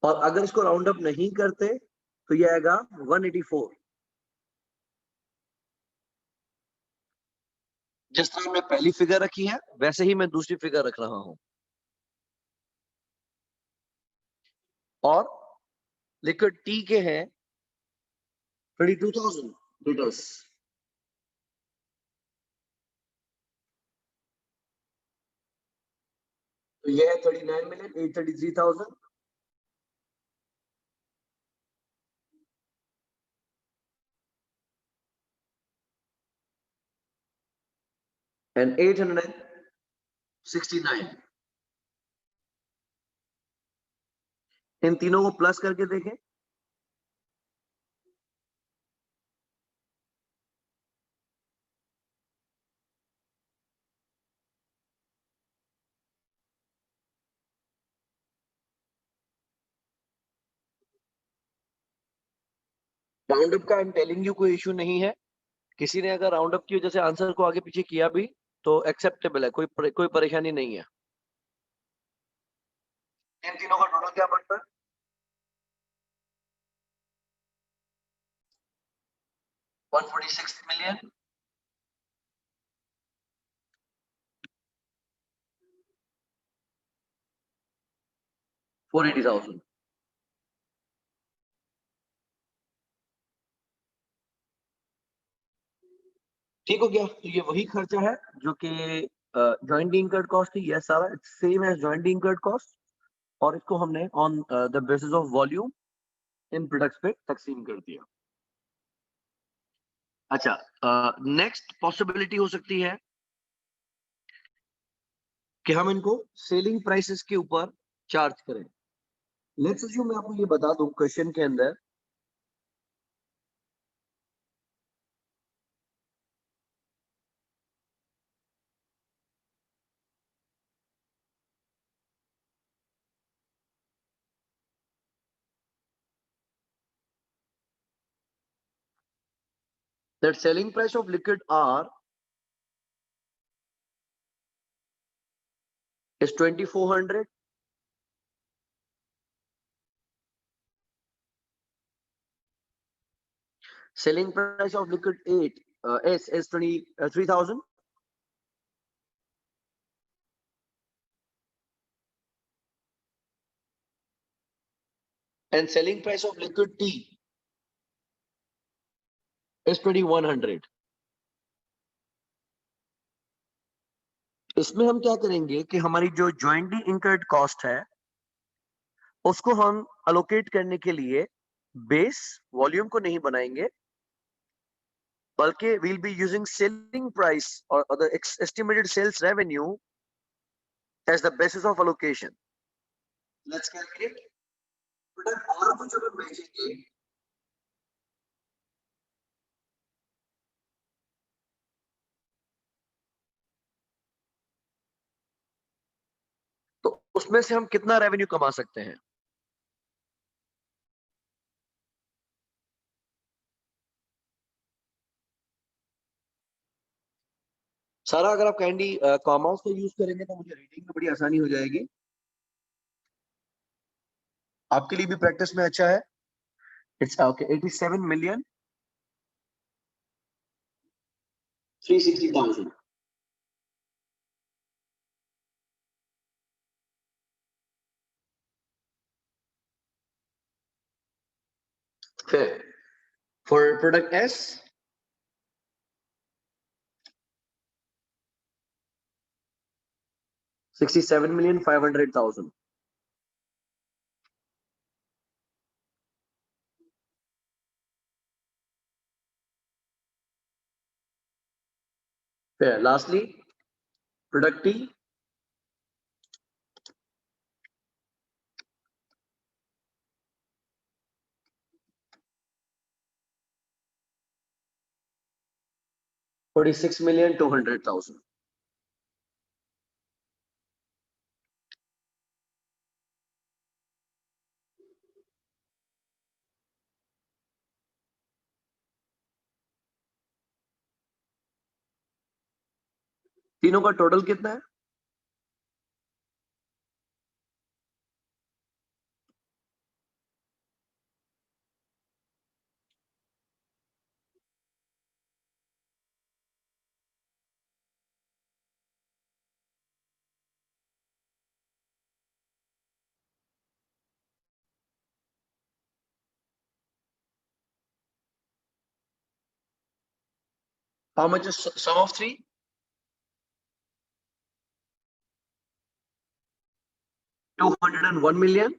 और अगर इसको राउंड अप नहीं करते तो ये आएगा 184। जिस तरह मैं पहली फिगर रखी है वैसे ही मैं दूसरी फिगर रख रहा हूं। और लिक्विड टी के हैं 32,000 लीटर्स। तो ये है 39,833,000 एंड 869। इन तीनों को प्लस करके देखें। राउंड अप का आई एम टेलिंग यू कोई इशू नहीं है। किसी ने अगर राउंड अप की वजह से आंसर को आगे पीछे किया भी तो एक्सेप्टेबल है, कोई परेशानी नहीं है। इन तीनों का टोटल क्या बनता है? 146 मिलियन 480,000। ठीक हो गया। तो ये वही खर्चा है जो कि जॉइंट इनकर्ड कॉस्ट थी। ये सारा सेम है जॉइंट इनकर्ड कॉस्ट, और इसको हमने on the basis of volume in products पे तकसीम कर दिया। अच्छा, नेक्स्ट पॉसिबिलिटी हो सकती है कि हम इनको सेलिंग प्राइसेस के ऊपर चार्ज करें। लेट्स अज्यूम मैं आपको ये बता दूं क्वेश्चन के अंदर that selling price of liquid R is 2,400, selling price of liquid 8 S is 23,000, and selling price of liquid T is 2,100। इसमें हम क्या करेंगे कि हमारी जो जॉइंटली इनकर्ड कॉस्ट है उसको हम अलोकेट करने के लिए बेस वॉल्यूम को नहीं बनाएंगे, बल्कि we'll be using selling price or the estimated sales revenue as the basis of allocation. Let's calculate. Product और कुछ अगर बेचेंगे तो उसमें से हम कितना रेवेन्यू कमा सकते हैं? सारा अगर आप काइंडली कॉमास को यूज करेंगे तो मुझे रीडिंग में बड़ी आसानी हो जाएगी। आपके लिए भी प्रैक्टिस में अच्छा है. It's okay. 87,360,000. Fair. For product S, 67,500,000. Fair. Lastly, product T, 46,200,000. तीनों का टोटल कितना है? How much is sum of three? 201 million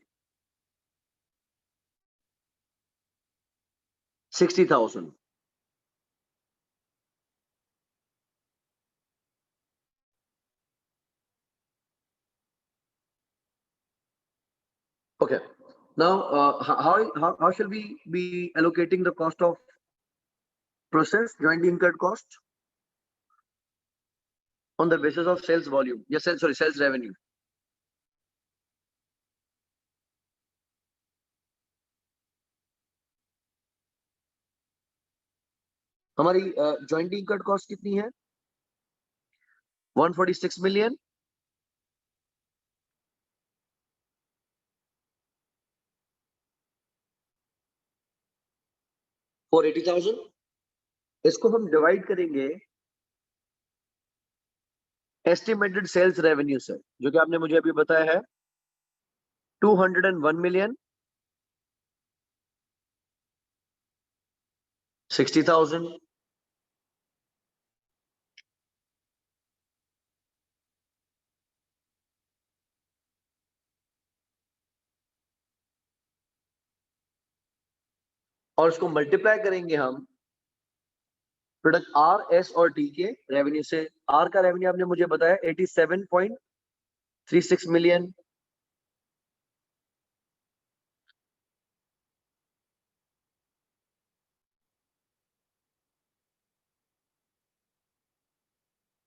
60,000. Okay. Now, how shall we be allocating the cost of process, jointly incurred cost, on the basis of sales volume? Yes, sales revenue. हमारी jointly incurred cost कितनी है? 146 million. 480,000. इसको हम divide करेंगे estimated sales revenue से, जो कि आपने मुझे अभी बताया है 201 million 60,000. और उसको मल्टीप्लाई करेंगे हम प्रोडक्ट आर, एस और टी के रेवेन्यू से. आर का रेवेन्यू आपने मुझे बताया 87.36 मिलियन.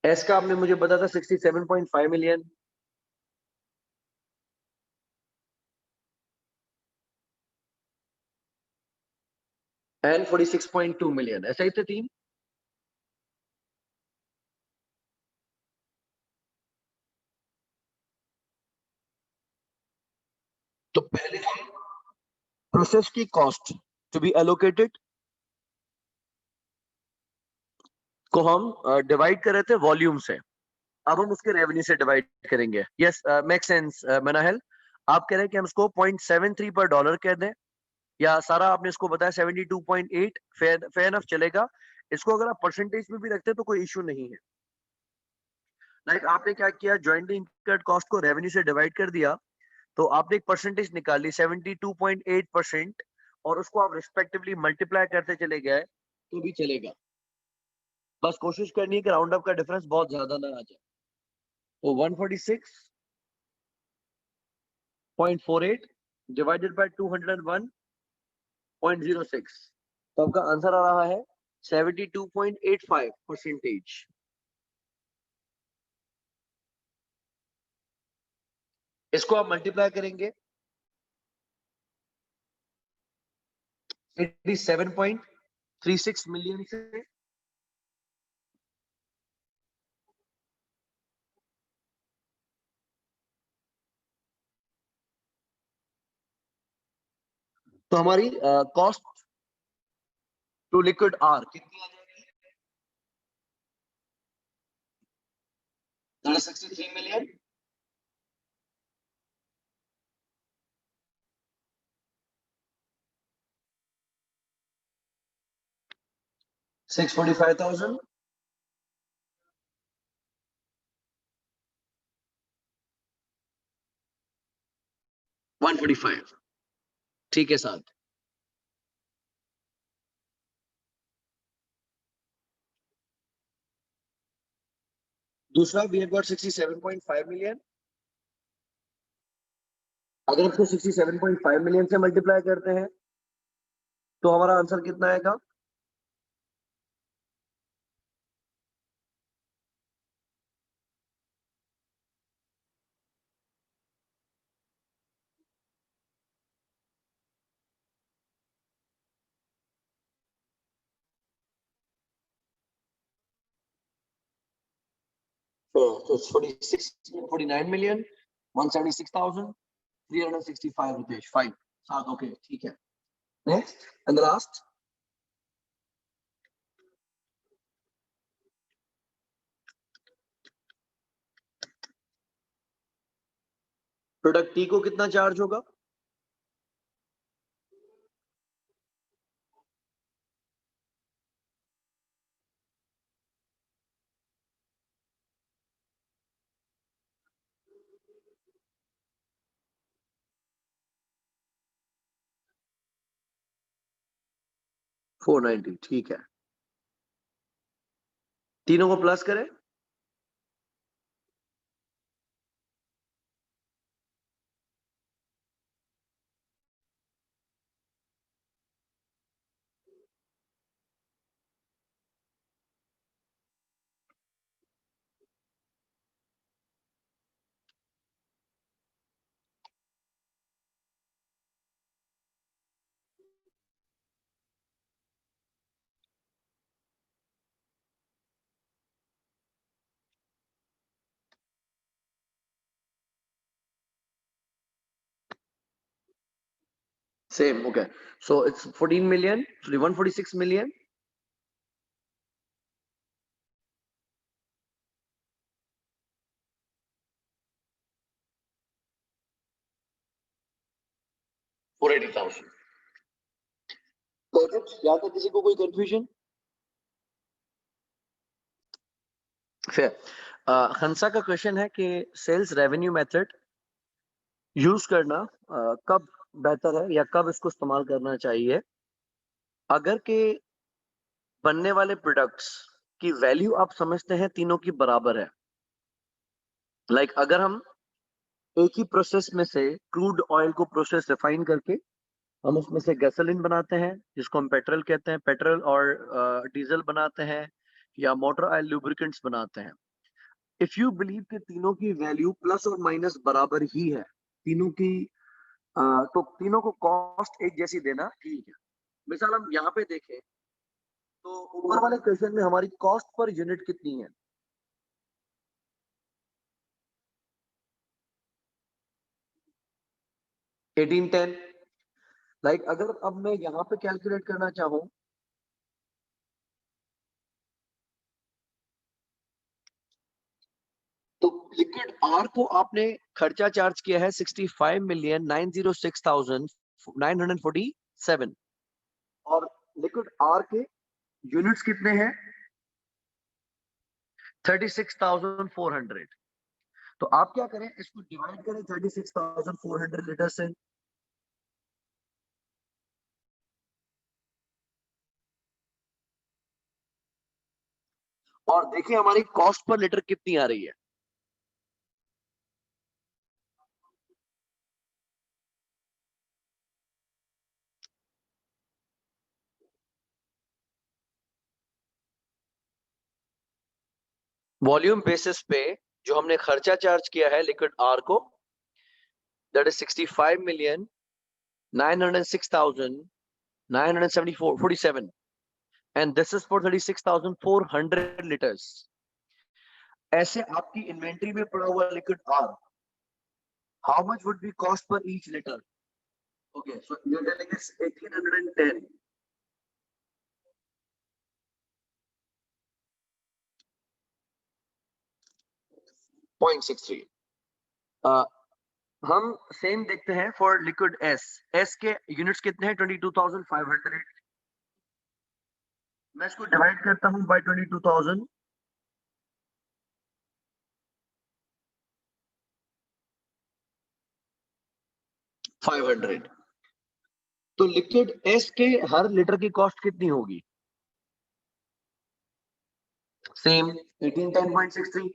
एस का आपने मुझे बताया था 67.5 मिलियन. And 46.2 million. ऐसा ही थे तीन. तो पहले प्रोसेस की कॉस्ट टू बी एलोकेटेड को हम डिवाइड कर रहे थे वॉल्यूम से. अब हम उसके रेवेन्यू से डिवाइड करेंगे. Yes, make sense Manahil. आप कह रहे हैं कि हम इसको 0.73 पर डॉलर कह दें, या सारा आपने इसको बताया 72.8. फेयर एनफ चलेगा. इसको अगर आप परसेंटेज में भी रखते हैं तो कोई इशू नहीं है. लाइक आपने क्या किया, जॉइंटली इंकर्ड कॉस्ट को रेवेन्यू से डिवाइड कर दिया, तो आपने एक परसेंटेज निकाल ली 72.8%, और उसको आप रिस्पेक्टिवली मल्टीप्लाई करते चले गए तो भी चलेगा. बस कोशिश करनी है कि राउंड अप का डिफरेंस बहुत ज्यादा ना आ जाए. तो 146.48 डिवाइडेड बाय 201.06, तो आपका आंसर आ रहा है 72.85%. इसको आप मल्टीप्लाई करेंगे 87.36 मिलियन से, तो हमारी कॉस्ट टू लिक्विड आर कितनी आ जाएगी? 63 मिलियन। $645,000। 145। ठीक है साहब। दूसरा वी हैव गॉट 67.5 मिलियन। अगर इसको 67.5 मिलियन से मल्टीप्लाई करते हैं तो हमारा आंसर कितना आएगा? So it's 49 million 176,365 rupees. Fine. Okay, ठीक है। Next and the last. Product T को कितना चार्ज होगा? $490। ठीक है, तीनों को प्लस करें। Same, okay. So it's 14 million, sorry, 146 million. $480,000। यहाँ तक किसी को कोई कंफ्यूजन? फिर हंसा का क्वेश्चन है कि सेल्स रेवेन्यू मेथड यूज करना कब बेहतर है या कब इसको इस्तेमाल करना चाहिए अगर के बनने वाले प्रोडक्ट्स की वैल्यू आप समझते हैं तीनों की बराबर है। लाइक अगर हम एक ही प्रोसेस में से क्रूड ऑयल को प्रोसेस रिफाइन करके हम उसमें से गैसोलीन बनाते हैं जिसको हम पेट्रोल कहते हैं, पेट्रोल और डीजल बनाते हैं या मोटर ऑयल लुब्रिकेंट्स बनाते हैं। इफ यू बिलीव कि तीनों की वैल्यू प्लस और माइनस बराबर ही है, तीनों की तो तीनों को कॉस्ट एक जैसी देना ठीक है। मिसाल हम यहाँ पे देखें तो ऊपर वाले क्वेश्चन में हमारी कॉस्ट पर यूनिट कितनी है? 1810। लाइक अगर अब मैं यहाँ पे कैलकुलेट करना चाहूँ तो लिक्विड आर को आपने खर्चा चार्ज किया है 65,906,947 और लिक्विड आर के यूनिट्स कितने हैं? 36,400। तो आप क्या करें, इसको डिवाइड करें 36,400 लीटर से। और देखिए हमारी कॉस्ट पर लीटर कितनी आ रही है। वॉल्यूम बेसिस पे जो हमने खर्चा चार्ज किया है लिक्विड आर को, that is 65,906,947 and this is for 36,400 liters। ऐसे आपकी इन्वेंट्री में पड़ा हुआ liquid R, how much would be cost per each litre? Okay, so you're telling us 1810. 0.63. हम सेम देखते हैं फॉर लिक्विड एस। एस के यूनिट्स कितने हैं? 22,500। मैं इसको डिवाइड करता हूं बाय 22,000। तो लिक्विड एस के हर लीटर की कॉस्ट कितनी होगी? Same 1810.63।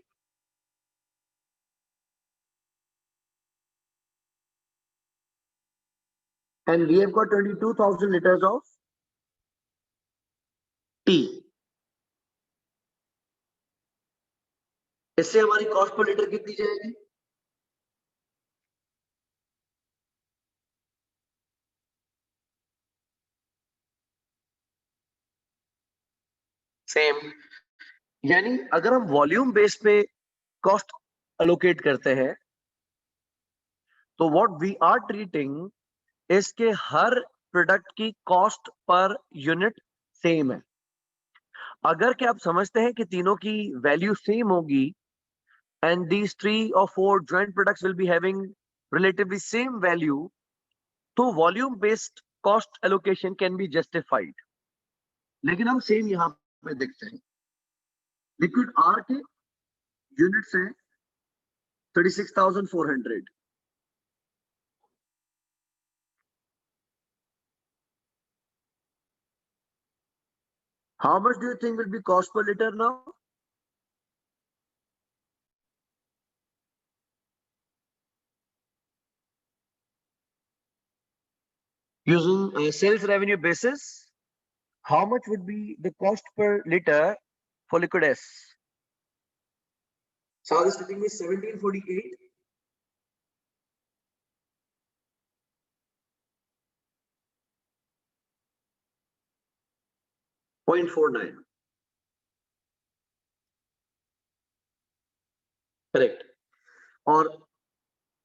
and we have got 22,000 liters of T. इससे हमारी कॉस्ट पर लीटर कितनी जाएगी? सेम। यानी अगर हम वॉल्यूम बेस पे कॉस्ट अलोकेट करते हैं तो व्हाट वी आर ट्रीटिंग इसके हर प्रोडक्ट की कॉस्ट पर यूनिट सेम है। अगर क्या आप समझते हैं कि तीनों की वैल्यू सेम होगी and these 3 or 4 joint products will be having relatively same value, तो volume based cost allocation can be justified। लेकिन हम सेम यहां पे देखते हैं। लिक्विड आर के यूनिट्स हैं 36,400। How much do you think will be cost per liter now? Using sales revenue basis, how much would be the cost per liter for liquid S? Saad is telling me 1748. .49। Correct. और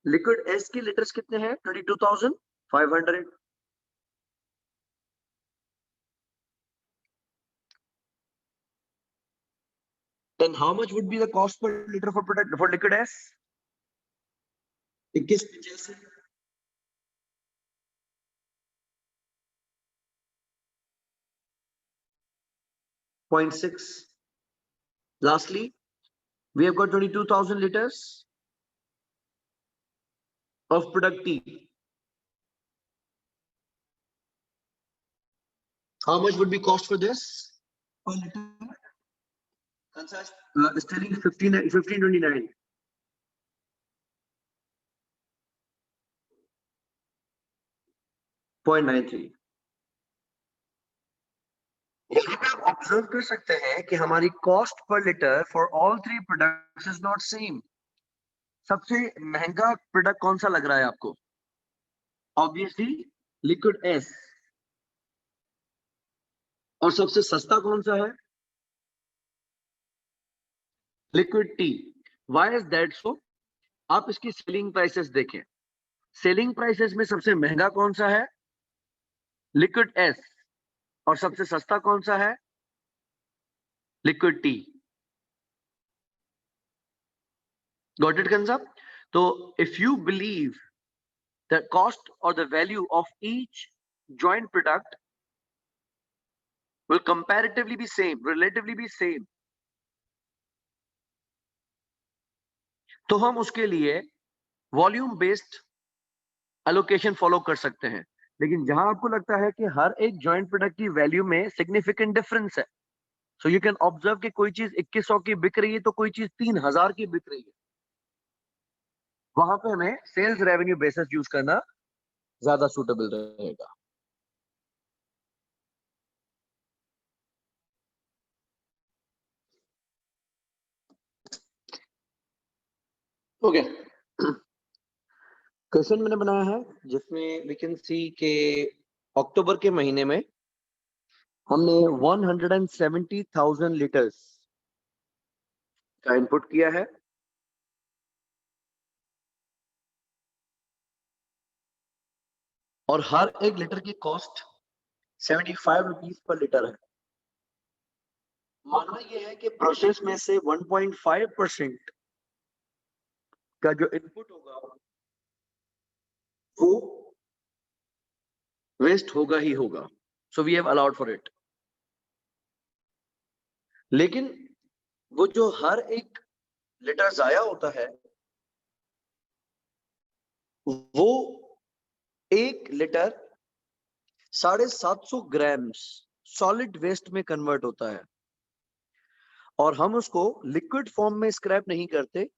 liquid S की litres कितने हैं? 22,500। Then how much would be the cost per liter for product for liquid S? 2185। 0.6। Lastly, we have got 22,000 liters of product T. How much would be cost for this per liter? Is telling 1529। 0.93। यहाँ पे आप observe कर सकते हैं कि हमारी cost per litre for all 3 products is not same. सबसे महंगा प्रोडक्ट कौन सा लग रहा है आपको? Obviously liquid S. और सबसे सस्ता कौन सा है? Liquid T. Why is that so? आप इसकी सेलिंग प्राइसेस देखें। सेलिंग प्राइसेस में सबसे महंगा कौन सा है? Liquid S. और सबसे सस्ता कौन सा है? Liquid T. Got it concept? तो if you believe the cost और the value of each joint product will comparatively be same, relatively be same, तो हम उसके लिए वॉल्यूम बेस्ड एलोकेशन फॉलो कर सकते हैं। लेकिन जहां आपको लगता है कि हर एक जॉइंट प्रोडक्ट की वैल्यू में सिग्निफिकेंट डिफरेंस है, सो यू कैन ऑब्जर्व कि कोई चीज 2100 की बिक रही है तो कोई चीज 3000 की बिक रही है, वहां पे हमें सेल्स रेवेन्यू बेसिस यूज करना ज्यादा सूटेबल रहेगा। ओके, क्वेश्चन मैंने बनाया है जिसमें वी कैन सी के अक्टूबर के महीने में हमने 170,000 लीटर्स का इनपुट किया है। और हर एक लीटर की कॉस्ट 75 रुपीज पर लीटर है। मानना यह है कि प्रोसेस में से 1.5% का जो इनपुट होगा वो वेस्ट होगा ही होगा। So we have allowed for it. लेकिन वो जो हर एक लीटर जाया होता है वो 1 लीटर 750 ग्राम्स सॉलिड वेस्ट में कन्वर्ट होता है और हम उसको लिक्विड फॉर्म में स्क्रैप नहीं करते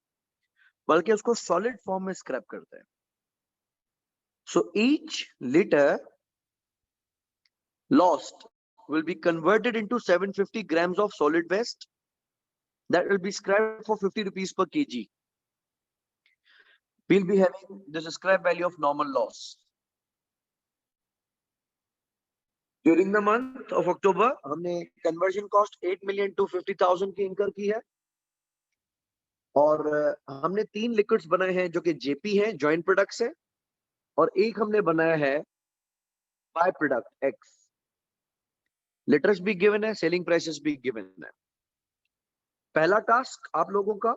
बल्कि उसको सॉलिड फॉर्म में स्क्रैप करते हैं। So each litre lost will be converted into 750 grams of solid waste that will be scrapped for 50 rupees per kg. We'll be having this scrap value of normal loss. During the month of October, हमने conversion cost 8 million to 50,000 की incur की है और हमने 3 liquids बनाए हैं जो कि JP है, joint products है, और एक हमने बनाया है by product X. Liters भी given है, selling prices भी given है। पहला टास्क आप लोगों का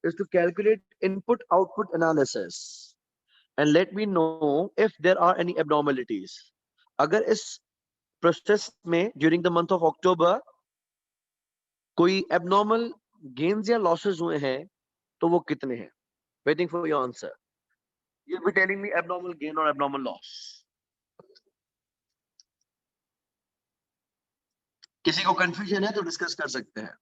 is to calculate input output analysis and let me know if there are any abnormalities. अगर इस प्रोसेस में during the month of October कोई abnormal gains या losses हुए हैं तो वो कितने हैं? Waiting for your answer. You'll be telling me abnormal gain or abnormal loss. किसी को confusion है तो discuss कर सकते हैं।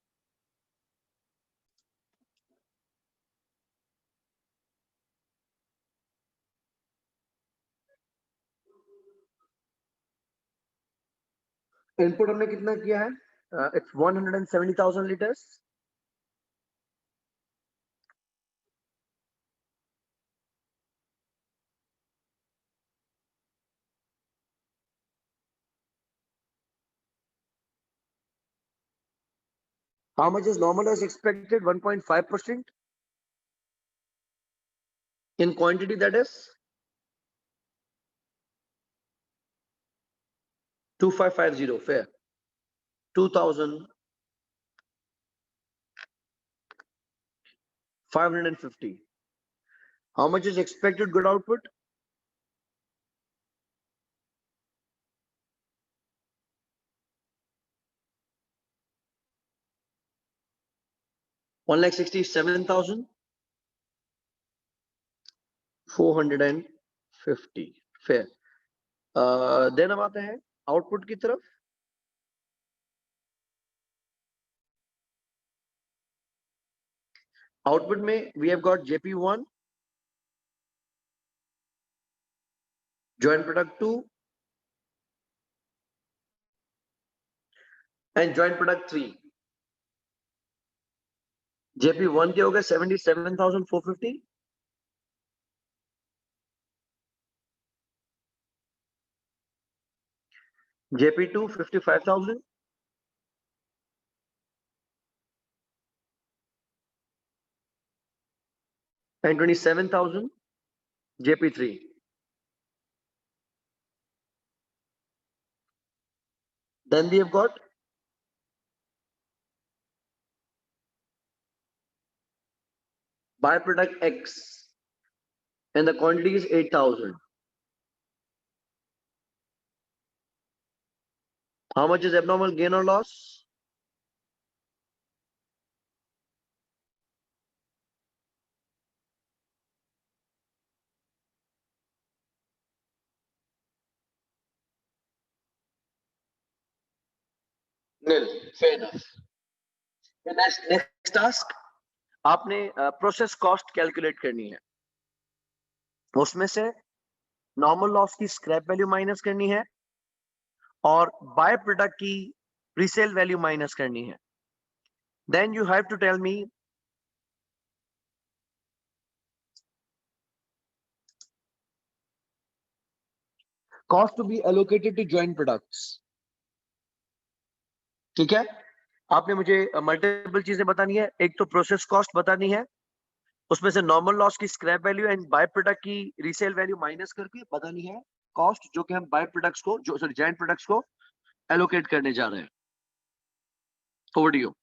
इनपुट हमने कितना किया है? It's 170,000 liters. How much is normal as expected? 1.5%. In quantity, that is 2550. Fair. 2,550. How much is expected good output? One lakh 67,450. Fair. Then हम आते हैं आउटपुट की तरफ। आउटपुट में we have got JP1, joint product 2 and joint product 3. JP1 के हो गए 77,450, JP2 55,000, and 27,000 JP3. Then we have got byproduct X and the quantity is 8,000. How much is abnormal gain or loss? Nil. Fair enough. Next task आपने process cost calculate करनी है। उसमें से normal loss की scrap value minus करनी है और by product की रीसेल वैल्यू माइनस करनी है। Then you have to tell me cost to be allocated to joint products. ठीक है, आपने मुझे मल्टीपल चीजें बतानी है। एक तो प्रोसेस कॉस्ट बतानी है, उसमें से नॉर्मल लॉस की scrap value and bye product की रीसेल वैल्यू माइनस करके बतानी है, कॉस्ट जो कि हम बाय प्रोडक्ट्स को जो सॉरी जॉइंट प्रोडक्ट्स को एलोकेट करने जा रहे हैं। Over to you.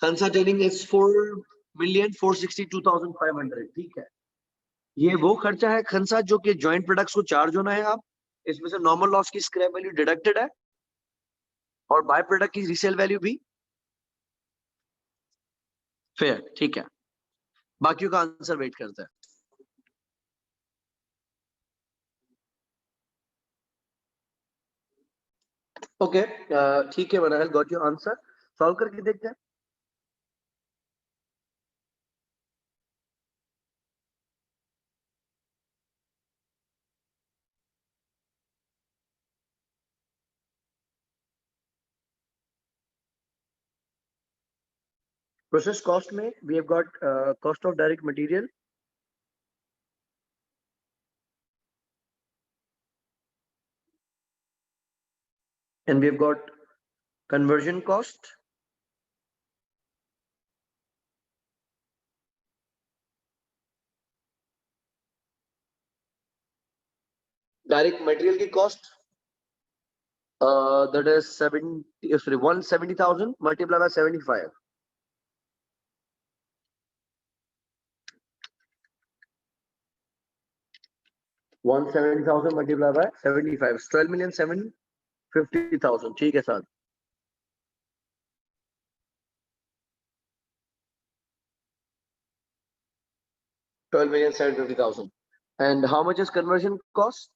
कंसा ट्रेडिंग इज 4,462,500। ठीक है, ये वो खर्चा है खंसा जो कि जॉइंट प्रोडक्ट्स को चार्ज होना है। आप इसमें से नॉर्मल लॉस की स्क्रैप वैल्यू डिडक्टेड है और बाय प्रोडक्ट की रीसेल वैल्यू भी फेयर। ठीक है, बाकियों का आंसर वेट करते हैं। ओके, ठीक है Manhal, got your answer. Solve करके देखते हैं। प्रोसेस कॉस्ट में we have got cost of direct material, and we have got conversion cost, direct material की cost, that is 170,000 multiplied by 75. $170,000 multiplied by 75, 12,750,000। ठीक है sir. $12,750,000। And how much is conversion cost?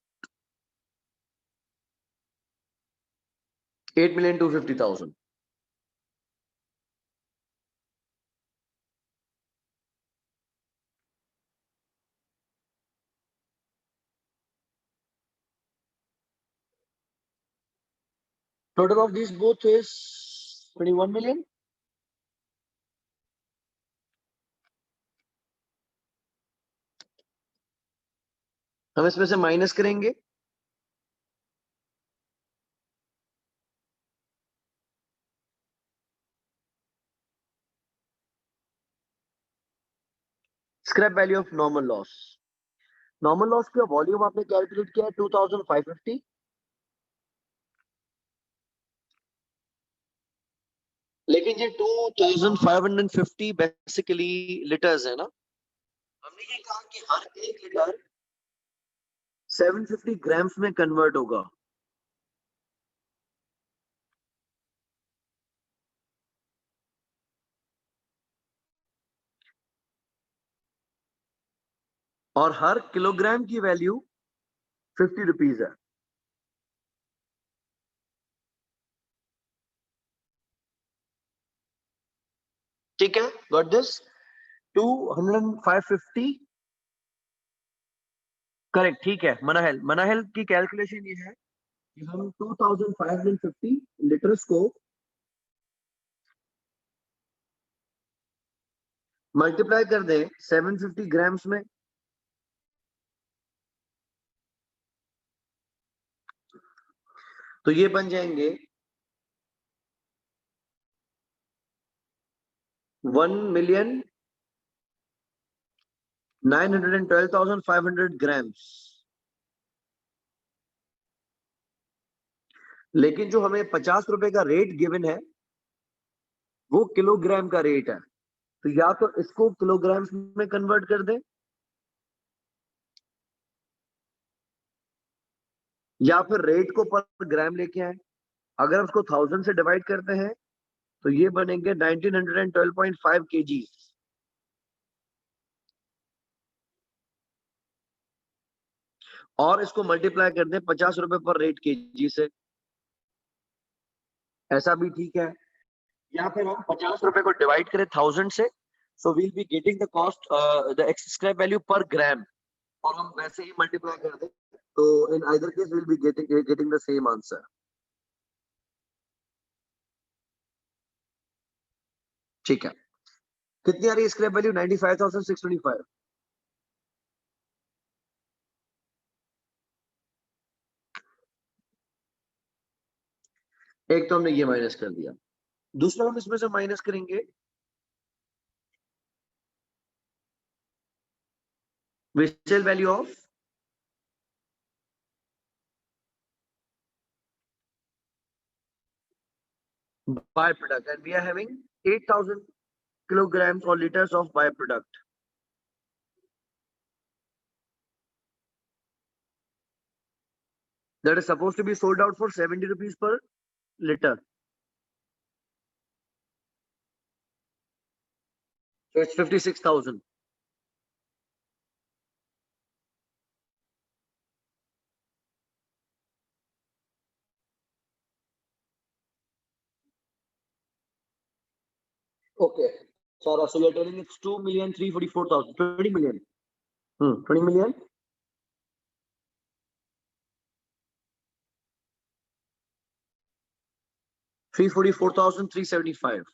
8,250,000। Total of these both is 21 million. हम इसमें से minus करेंगे scrap value of normal loss. Normal loss का volume आपने calculate किया है 2550, लेकिन ये 2550 बेसिकली लीटर्स है ना। हमने ये कहा कि हर एक लीटर 750 ग्राम्स में कन्वर्ट होगा। और हर किलोग्राम की वैल्यू 50 रुपीज है। ठीक है, गॉट दिस। 550 करेक्ट। ठीक है मनाहल की कैलकुलेशन ये है कि हम 2550 लीटर्स को मल्टीप्लाई कर दें 750 ग्राम्स में, तो ये बन जाएंगे 1,912,500 ग्राम्स। लेकिन जो हमें 50 रुपए का रेट गिवन है वो किलोग्राम का रेट है, तो या तो इसको किलोग्राम्स में कन्वर्ट कर दें या फिर रेट को पर ग्राम लेके आए। अगर उसको 1000 से डिवाइड करते हैं तो ये बनेंगे 1912.5 kg। और इसको मल्टीप्लाई कर दें 50 रुपए पर रेट केजी से, ऐसा भी ठीक है। या फिर हम 50 रुपए को डिवाइड करें 1000 से, so we'll be getting the cost the scrap value per gram, और हम वैसे ही मल्टीप्लाई कर दें तो in either case will be getting the same answer. ठीक है, कितनी आ रही है स्क्रैप वैल्यू? 95,625। एक तो हमने ये माइनस कर दिया, दूसरा हम इसमें से माइनस करेंगे resale value of byproduct, and we are having 8,000 kilograms or liters of byproduct. That is supposed to be sold out for 70 rupees per liter. So it's 56,000. Okay. Sarah, so you're telling it's 2,344,000, 20 million. 20 million. $344,375.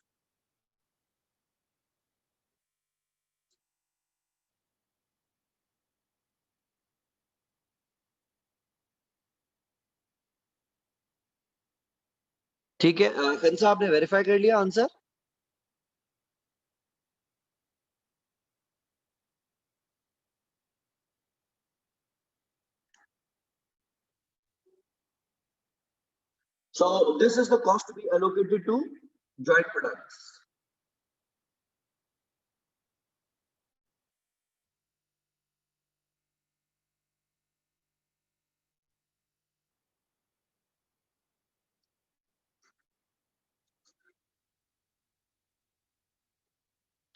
ठीक है, खंसा आपने verify कर लिया answer? So this is the cost to be allocated to joint products.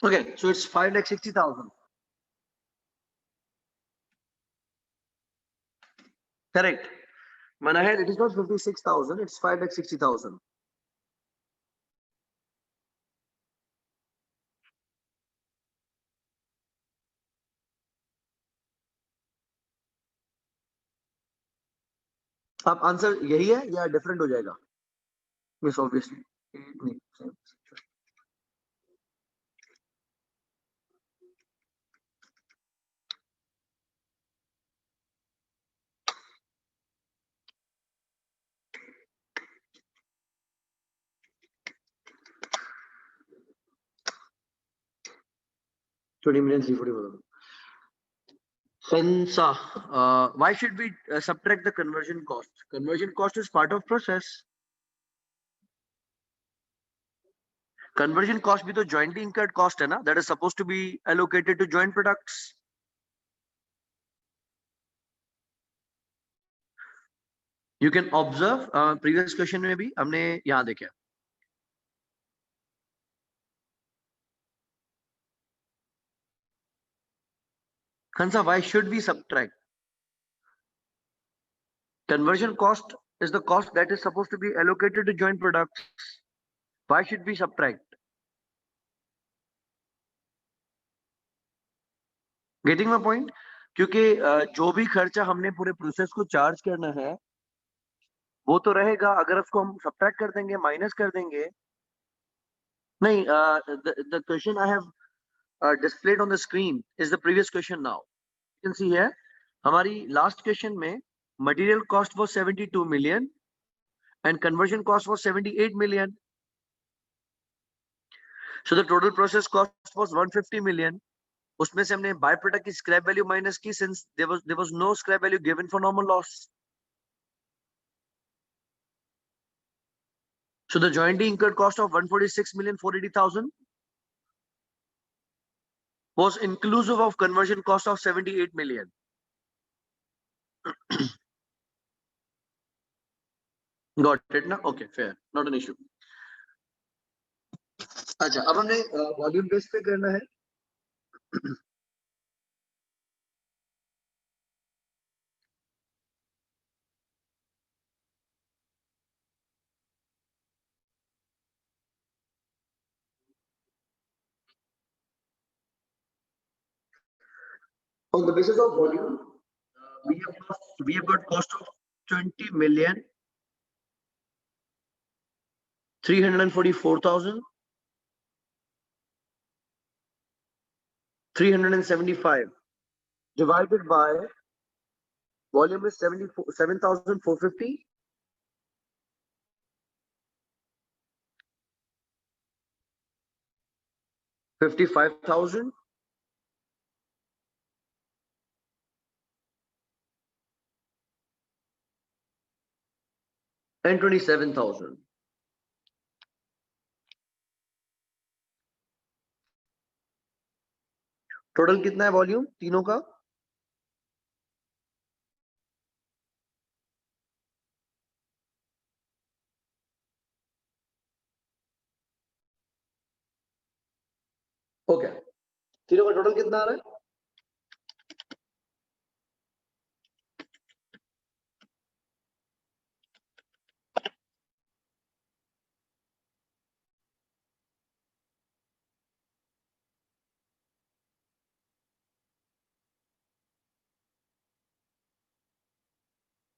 Okay, so it's 5,60,000. Correct. Manaher, it is not 56,000, it's 5,60,000. अब answer यही है या different हो जाएगा? Yes, obviously. नहीं, 20 million 340. Khansa, why should we subtract the conversion cost? Conversion cost is part of process. Conversion cost भी तो jointly incurred cost है ना? That is supposed to be allocated to joint products. You can observe previous question में भी हमने यहाँ देखा. Khansa, why should we subtract? Conversion cost is the cost that is supposed to be allocated to joint products. Why should we subtract? Getting my point? क्योंकि जो भी खर्चा हमने पूरे प्रोसेस को चार्ज करना है वो तो रहेगा. अगर उसको हम सब्ट्रैक्ट कर देंगे, माइनस कर देंगे. नहीं, the question I have displayed on the screen is the previous question now. You can see here, हमारी last question में material cost was 72 million and conversion cost was 78 million. So the total process cost was 150 million. उसमें से हमने bye product की scrap value minus की, since there was no scrap value given for normal loss. So the jointly incurred cost of 146,480,000 was inclusive of conversion cost of 78 million. Got it ना? Okay, fair, not an issue. अच्छा, अब हमने volume base पे करना है. On the basis of volume, we have got cost of 20 million 344,000 375 divided by volume is 7,450. $55,000 and 27,000. Total कितना है volume तीनों का? ओके, तीनों का टोटल कितना आ रहा है?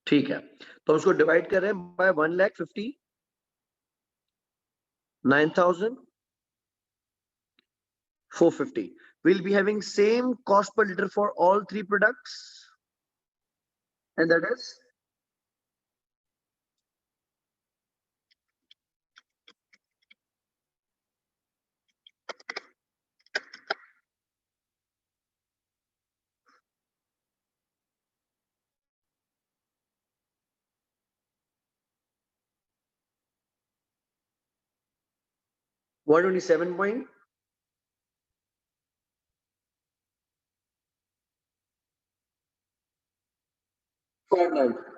ठीक है, तो उसको डिवाइड कर रहे हैं bye 1,59,450. We'll be having same cost per liter for all three products, and that is 127.59.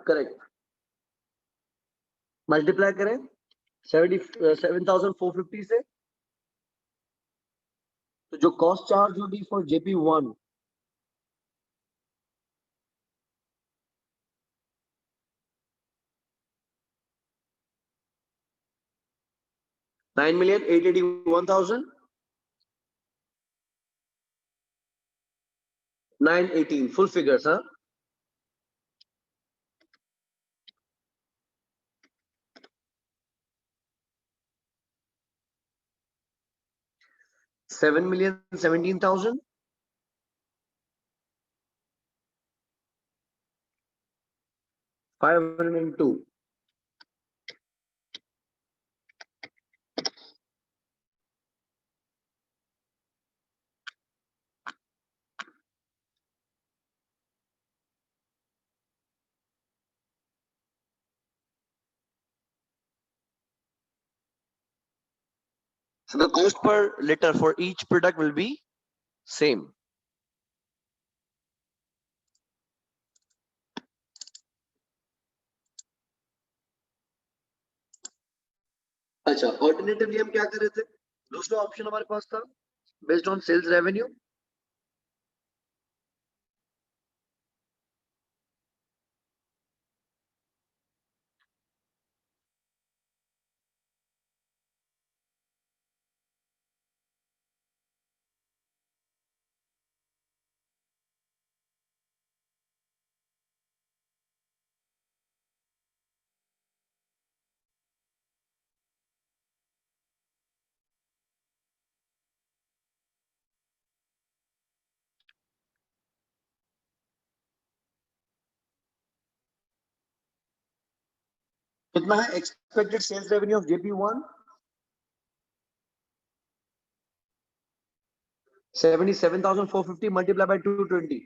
Correct, multiply करें 7,450 से, तो जो कॉस्ट चार्ज होगी for JP1 9,881,918 full figures, huh? 7,017,000 502. So the cost per liter for each product will be same. अच्छा, alternatively हम क्या कर रहे थे? दूसरा ऑप्शन हमारे पास था बेस्ड ऑन सेल्स रेवेन्यू. कितना है expected sales revenue of JP1? 77,450 multiplied by 220.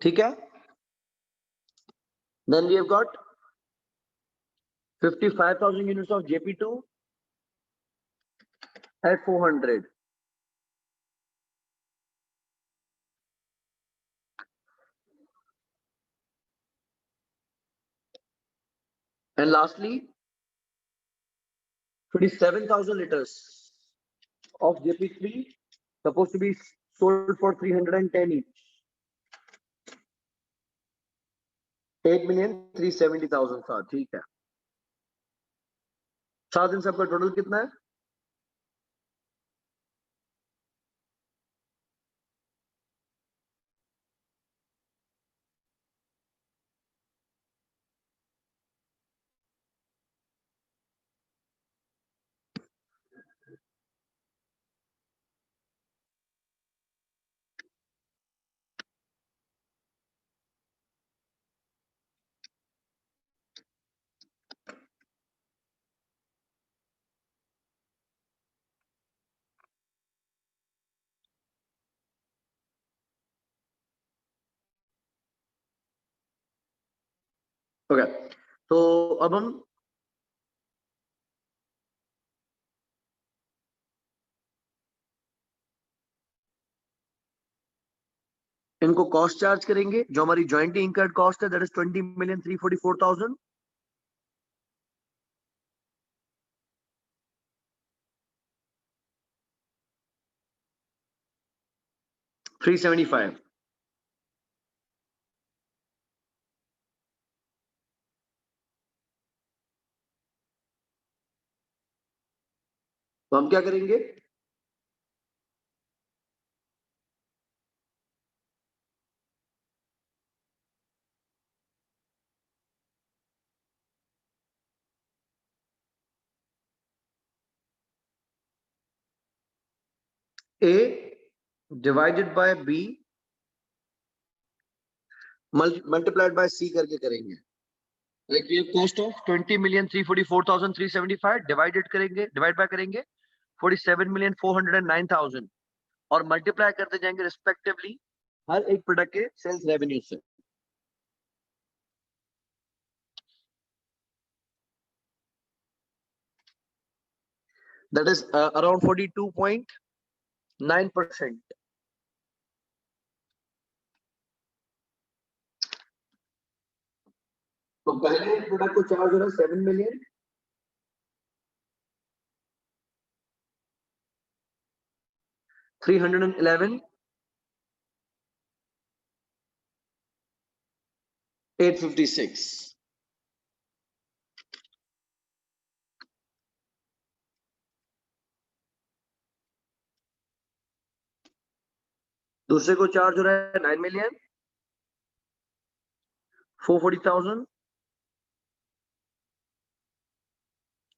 ठीक है, then we have got 55,000 units of JP2 at 400. And lastly 27,000 liters of JP3 supposed to be sold for 310 each. 8,370,000 था. ठीक है, साथ इन सबका टोटल कितना है? ओके, तो अब हम इनको कॉस्ट चार्ज करेंगे। जो हमारी जॉइंटली इंकर्ड कॉस्ट है दैट इज 20,344,000। $375। तो हम क्या करेंगे, A divided by B multiplied by C करके करेंगे। Like we have cost of 20,344,375 divided करेंगे, डिवाइड बाय करेंगे 47,409,000 और मल्टीप्लाई करते जाएंगे रिस्पेक्टिवली हर एक प्रोडक्ट के सेल्स रेवेन्यू से। That is around 42.9%। तो पहले प्रोडक्ट को चार्ज हो रहा है 7 मिलियन, 311, 856। दूसरे को चार्ज हो रहा है 9 मिलियन, 440,000,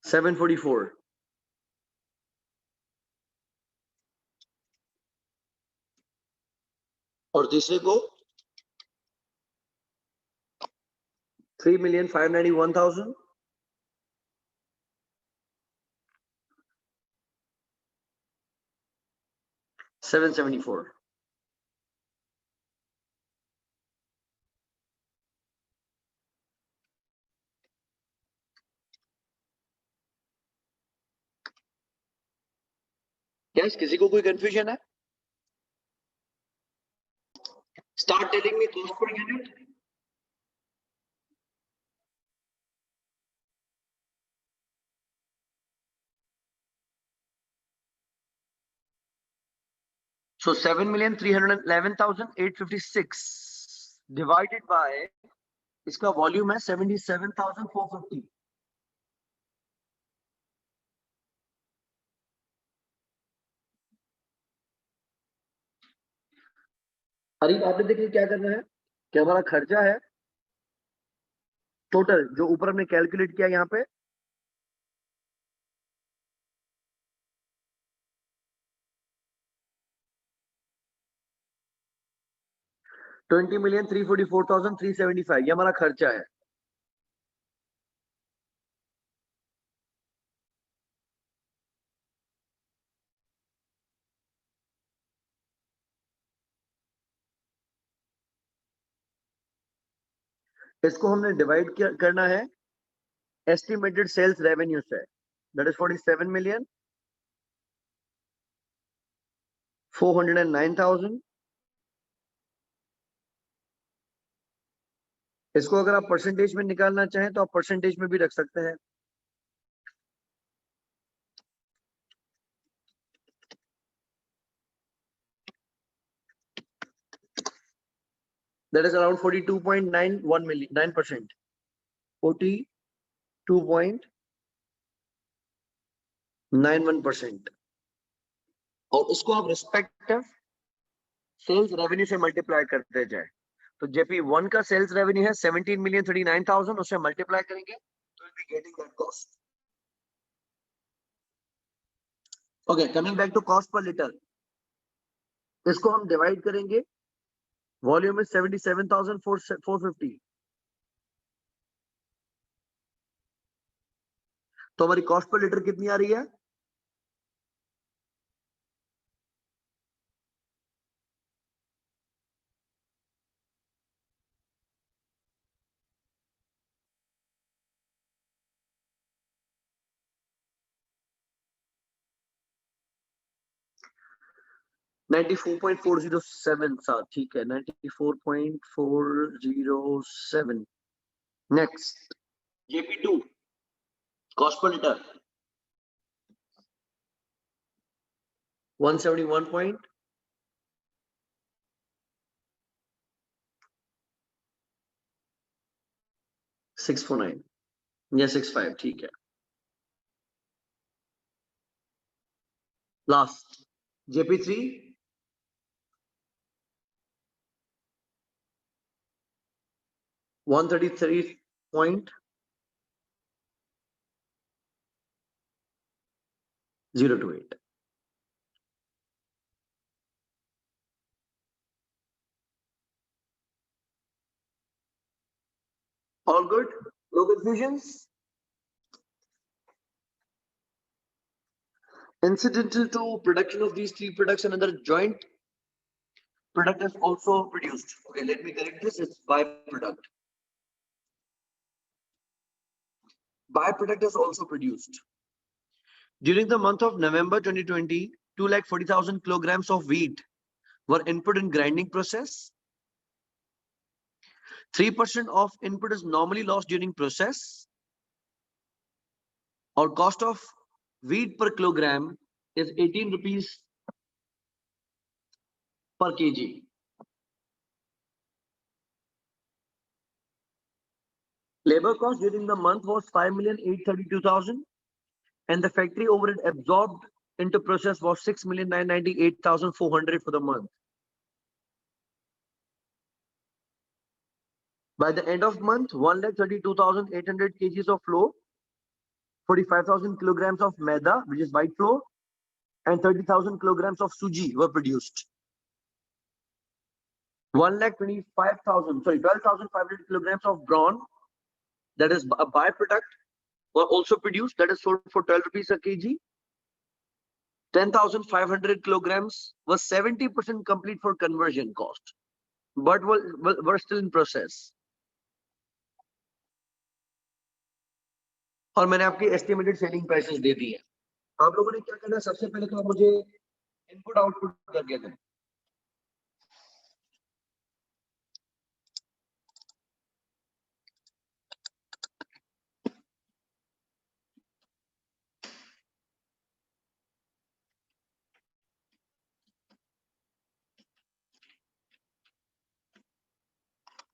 744। और तीसरे को 3,591,000, 774। यस, किसी को कोई कंफ्यूजन है? Start telling me cost per unit. So 7,311,856 divided by इसका वॉल्यूम है 77,450। अरे आपने देखिए क्या करना है कि हमारा खर्चा है टोटल जो ऊपर हमने कैलकुलेट किया यहाँ पे 20,344,375 ये हमारा खर्चा है। इसको हमने डिवाइड करना है एस्टिमेटेड सेल्स रेवेन्यू से दैट इज 47,409,000। इसको अगर आप परसेंटेज में निकालना चाहें तो आप परसेंटेज में भी रख सकते हैं। That is around 42.91 million 9%, 42.91%। और उसको आप रिस्पेक्टिव सेल्स रेवेन्यू से मल्टीप्लाई करते जाए। तो जेपी 1 का सेल्स रेवेन्यू है 17,039,000, उससे मल्टीप्लाई करेंगे तो will be getting that cost. Okay, coming back to cost per litre, इसको हम डिवाइड करेंगे, वॉल्यूम इज 77,450। तो हमारी कॉस्ट पर लीटर कितनी आ रही है? 94.407 सा ठीक है 94.407 next JP2 cost per litre 171.649 या 65 ठीक है last JP3 133.028 all good no confusions incidental to production of these three products another joint product is also produced okay let me correct this it's byproduct byproduct is also produced during the month of November 2020 2,40,000 kilograms of wheat were input in grinding process 3% of input is normally lost during process or cost of wheat per kilogram is 18 rupees per kg labor cost during the month was 5,832,000 and the factory overhead absorbed into process was 6,998,400 for the month. By the end of month, 1,32,800 kgs of flour, 45,000 kilograms of maida, which is white flour, and 30,000 kilograms of suji were produced. 12,500 kilograms of brawn, that is a byproduct, were also produced, that is sold for 12 rupees a kg. 10,500 kilograms was 70% complete for conversion cost, but were still in process. और मैंने आपकी estimated selling prices दे दी है आप लोगों ने क्या करना है सबसे पहले तो आप मुझे इनपुट आउटपुट करके दें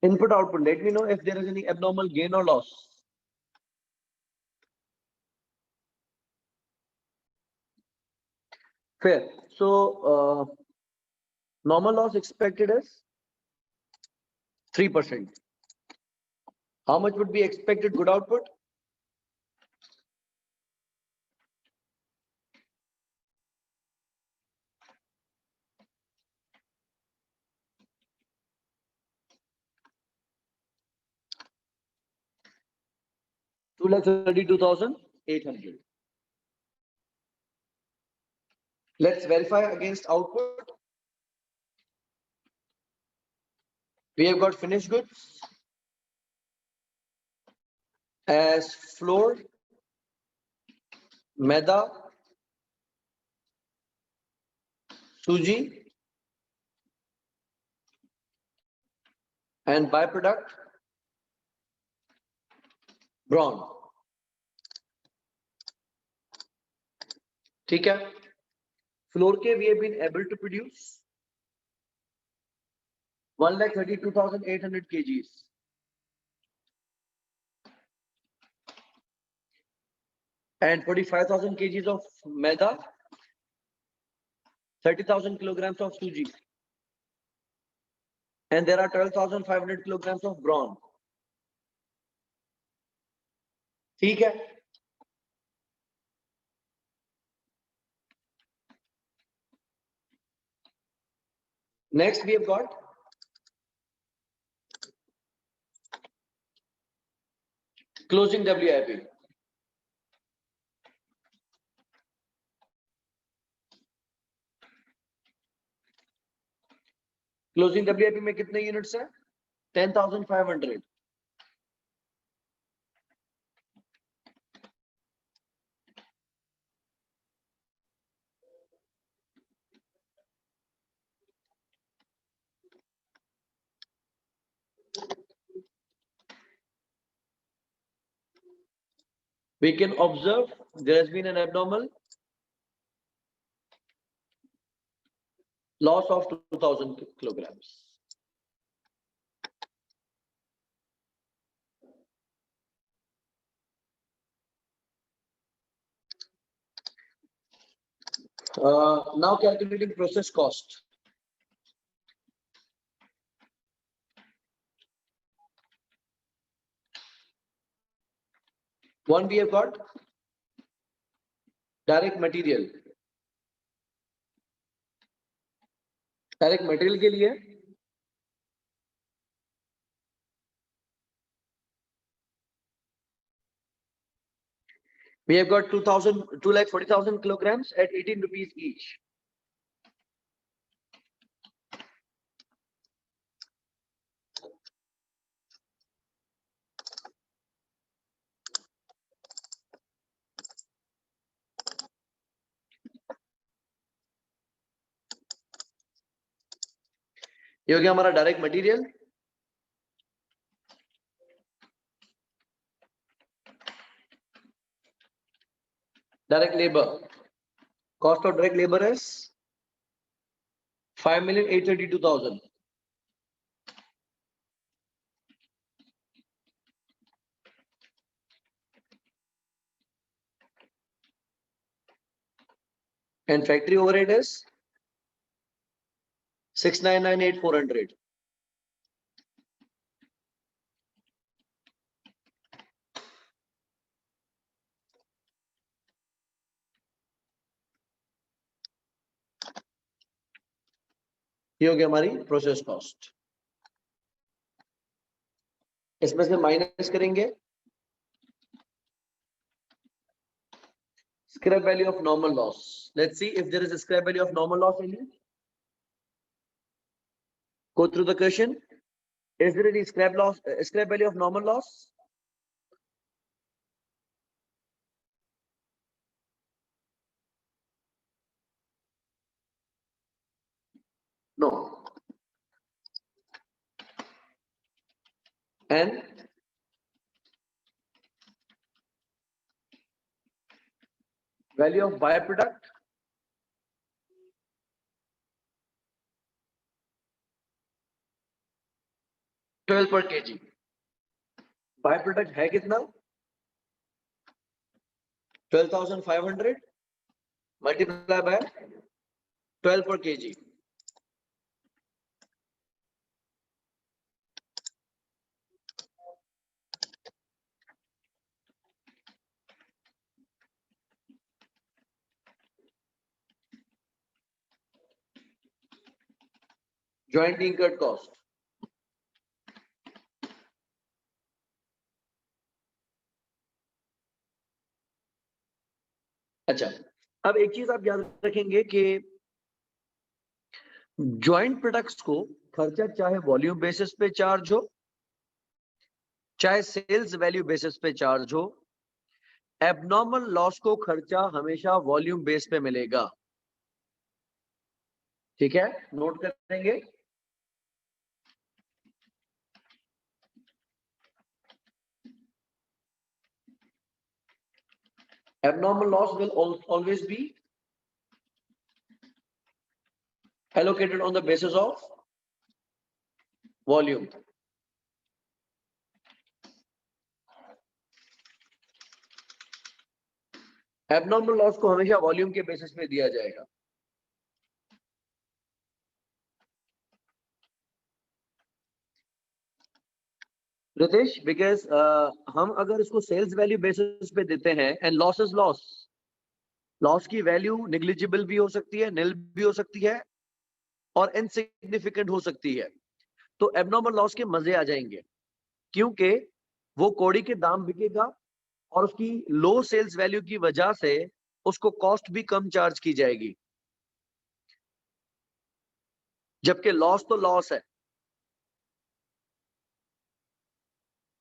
input output let me know if there is any abnormal gain or loss fair so normal loss expected is 3% how much would be expected good output 2,32,800 let's verify against output we have got finished goods as flour maida suji and byproduct brawn ठीक है floor के we have been able to produce 1,32,800 kgs and 45,000 kgs of maida 30,000 kilograms of suji and there are 12,500 kilograms of brawn ठीक है next we have got closing WIP closing WIP में कितने units हैं 10,500 We can observe there has been an abnormal loss of 2000 kilograms. Now calculating process cost. One, we have got direct material. Direct material के लिए we have got 2,40,000 kilograms at 18 rupees each. ये हो गया हमारा direct material. Direct labor. Cost of direct labor is 5,832,000. And factory overhead is 6,998,400. ये हो गया हमारी प्रोसेस कॉस्ट. इसमें से माइनस करेंगे scrap value of normal loss. Let's see if there is a scrap value of normal loss in it. Go through the question. Is there any scrap value of normal loss? No. And value of byproduct? $12 per kg. Byproduct है कितना? 12,500 multiplied by 12 per kg. Joint incurred cost. अच्छा, अब एक चीज आप याद रखेंगे कि ज्वाइंट प्रोडक्ट्स को खर्चा चाहे वॉल्यूम बेसिस पे चार्ज हो, चाहे सेल्स वैल्यू बेसिस पे चार्ज हो, एबनॉर्मल लॉस को खर्चा हमेशा वॉल्यूम बेस पे मिलेगा. ठीक है, नोट करेंगे. Abnormal loss will always be allocated on the basis of volume. Abnormal loss को हमेशा वॉल्यूम के बेसिस पे दिया जाएगा. रितेश, बिकॉज हम अगर इसको सेल्स वैल्यू बेसिस पे देते हैं and loss is loss, loss की वैल्यू निग्लिजिबल भी हो सकती है, निल भी हो सकती है और इनसिग्निफिकेंट हो सकती है. तो एबनॉर्मल लॉस के मजे आ जाएंगे क्योंकि वो कौड़ी के दाम बिकेगा और उसकी लो सेल्स वैल्यू की वजह से उसको कॉस्ट भी कम चार्ज की जाएगी, जबकि लॉस तो लॉस है.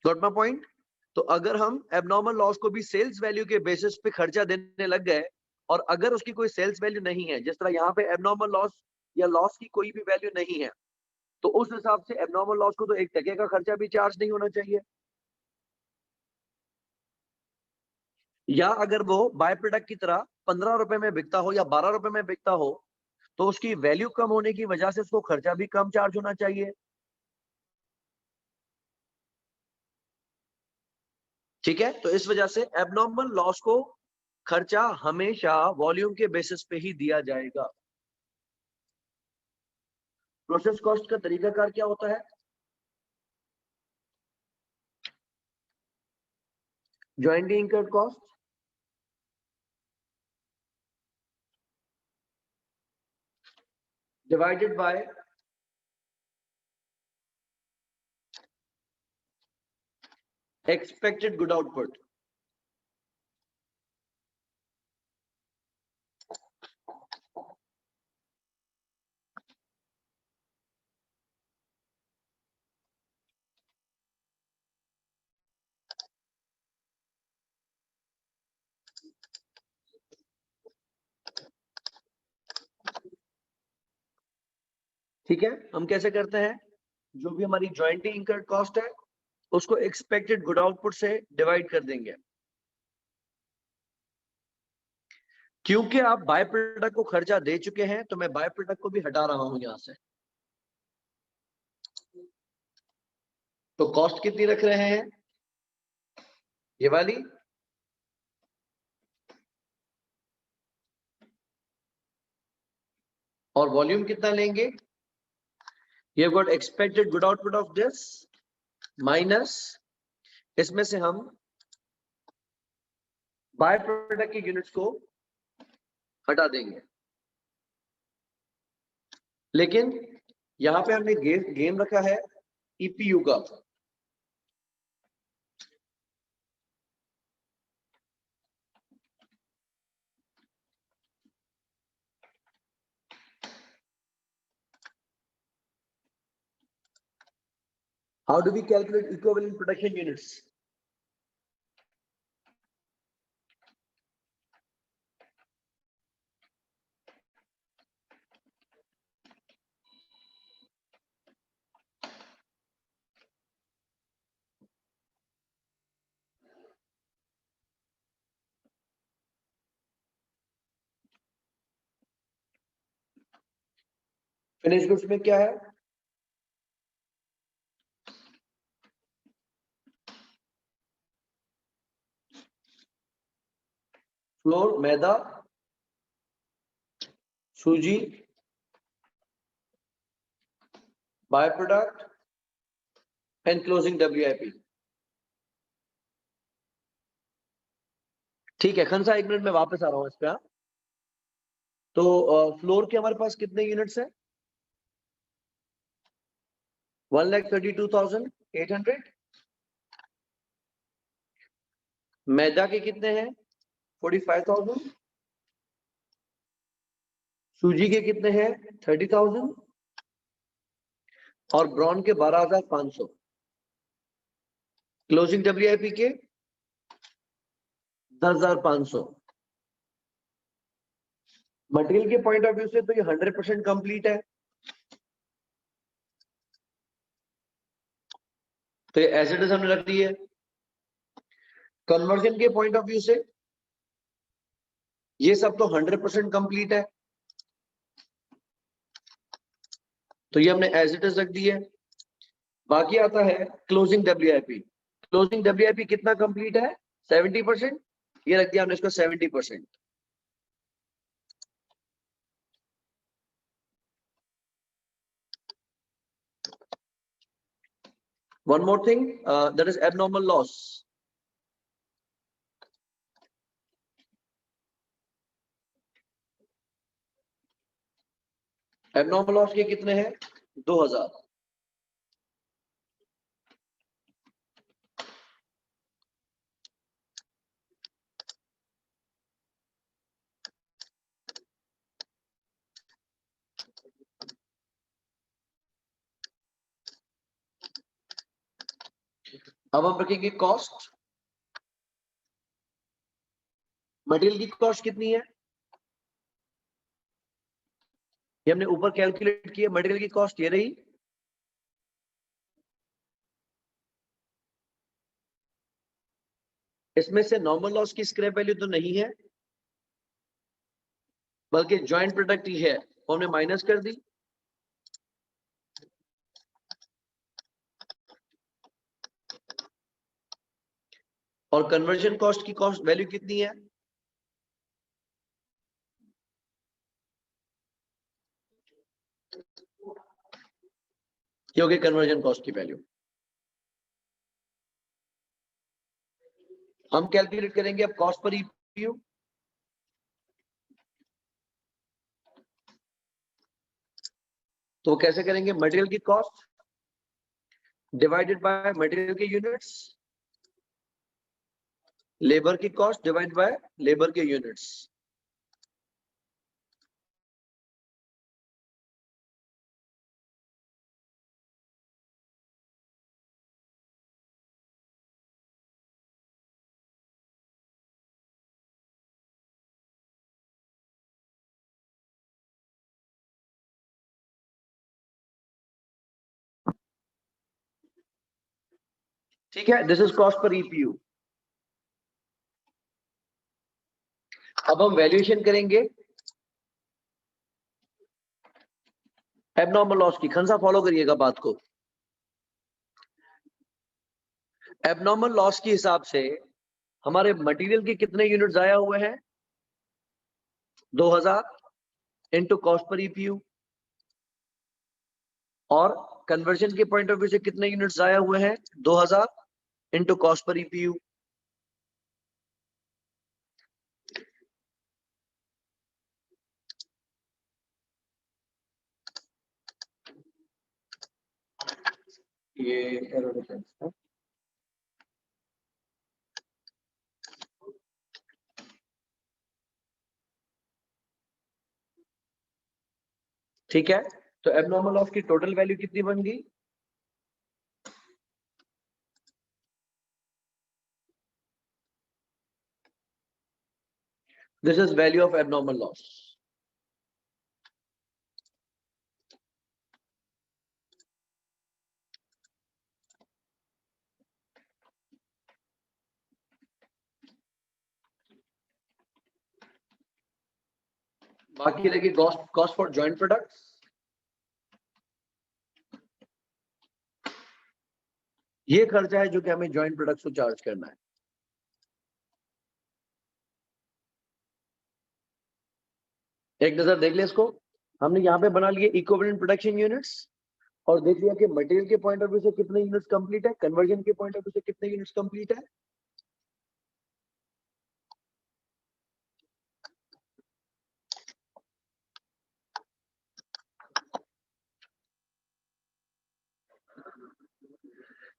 Got my point? तो अगर हम एबनॉर्मल लॉस को भी सेल्स वैल्यू के बेसिस पे खर्चा देने लग गए और अगर उसकी कोई सेल्स वैल्यू नहीं है, जिस तरह यहाँ पे एबनॉर्मल लॉस या लॉस की कोई भी वैल्यू नहीं है, तो उस हिसाब से एबनॉर्मल लॉस को तो 1 टके का खर्चा भी चार्ज नहीं होना चाहिए. या अगर वो बाय प्रोडक्ट की तरह 15 रुपए में बिकता हो या 12 रुपए में बिकता हो, तो उसकी वैल्यू कम होने की वजह से उसको खर्चा भी कम चार्ज होना चाहिए। ठीक है, तो इस वजह से एबनॉर्मल लॉस को खर्चा हमेशा वॉल्यूम के बेसिस पे ही दिया जाएगा। प्रोसेस कॉस्ट का तरीकाकार क्या होता है? Jointly incurred cost divided by expected good output. ठीक है, हम कैसे करते हैं? जो भी हमारी जॉइंटली इंकर्ड कॉस्ट है उसको एक्सपेक्टेड गुड आउटपुट से डिवाइड कर देंगे। क्योंकि आप बाय प्रोडक्ट को खर्चा दे चुके हैं तो मैं बाय प्रोडक्ट को भी हटा रहा हूं यहां से। तो कॉस्ट कितनी रख रहे हैं? ये वाली। और वॉल्यूम कितना लेंगे? ये got expected good output of this minus, इसमें से हम बाय प्रोडक्ट की यूनिट्स को हटा देंगे। लेकिन यहां पे हमने गेम रखा है ईपीयू का। How do we calculate equivalent production units? Finish goods में क्या है? फ्लोर, मैदा, सूजी, by product and closing WIP। ठीक है खनसा, एक मिनट में वापस आ रहा हूं इस पे। हाँ? तो फ्लोर के हमारे पास कितने यूनिट्स है? 1,32,800। मैदा के कितने हैं? 45,000। सूजी के कितने हैं? 30,000। और ब्राउन के 12,500। क्लोजिंग WIP के 10,500। मटेरियल के पॉइंट ऑफ व्यू से तो ये 100% कंप्लीट है, तो ये एज इट इज हमने रख दी है। कन्वर्जन के पॉइंट ऑफ व्यू से ये सब तो 100% कंप्लीट है, तो ये हमने एज इट इज रख दी है। बाकी आता है क्लोजिंग WIP। क्लोजिंग WIP कितना कंप्लीट है? 70%। ये रख दिया हमने इसको 70%। One more thing, that is abnormal loss. Abnormal loss के कितने हैं? 2,000। अब हम रखेंगे कॉस्ट। मटेरियल की कॉस्ट कितनी है? ये हमने ऊपर कैलकुलेट किया। मटेरियल की कॉस्ट ये रही। इसमें से नॉर्मल लॉस की स्क्रैप वैल्यू तो नहीं है, बल्कि ज्वाइंट प्रोडक्ट ही है, हमने माइनस कर दी। और कन्वर्जन कॉस्ट की कॉस्ट वैल्यू कितनी है? क्योंकि कन्वर्जन कॉस्ट की वैल्यू हम कैलकुलेट करेंगे अब कॉस्ट पर ईपीयू। तो कैसे करेंगे? मटेरियल की कॉस्ट डिवाइडेड बाय मटेरियल के यूनिट्स, लेबर की कॉस्ट डिवाइड बाय लेबर के यूनिट्स। ठीक है, this is cost per EPU. अब हम वैल्यूएशन करेंगे एबनॉर्मल लॉस की। खंसा फॉलो करिएगा बात को। एबनॉर्मल लॉस के हिसाब से हमारे मटेरियल के कितने यूनिट जाया हुए हैं? 2000 इंटू कॉस्ट पर ईपीयू। और कन्वर्जन के पॉइंट ऑफ व्यू से कितने यूनिट जाया हुए हैं? 2000 इंटू कॉस्ट पर ईपीयू। ये एरर डिफरेंस है। ठीक है, तो एबनॉर्मल लॉस की टोटल वैल्यू कितनी बन गई? This is value of abnormal loss. बाकी रहेगी कॉस्ट फॉर जॉइंट प्रोडक्ट्स। ये खर्चा है जो कि हमें जॉइंट प्रोडक्ट्स को चार्ज करना है। एक नजर देख ले इसको। हमने यहाँ पे बना लिए इक्विवेलेंट प्रोडक्शन यूनिट्स और देख लिया कि मटेरियल के पॉइंट ऑफ व्यू से कितने यूनिट्स कंप्लीट है, कन्वर्जन के पॉइंट ऑफ व्यू से कितने यूनिट्स कंप्लीट है।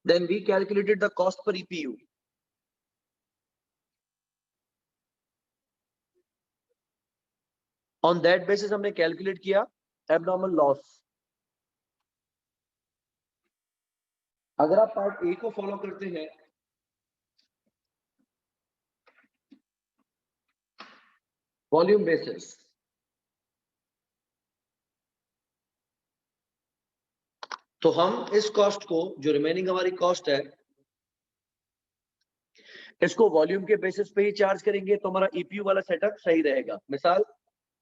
Then we calculated the cost per EPU. On that basis हमने कैलकुलेट किया एबनॉर्मल लॉस। अगर आप पार्ट ए को फॉलो करते हैं, वॉल्यूम बेसिस, तो हम इस कॉस्ट को, जो रिमेनिंग हमारी कॉस्ट है, इसको वॉल्यूम के बेसिस पे ही चार्ज करेंगे तो हमारा ईपीयू वाला सेटअप सही रहेगा। मिसाल,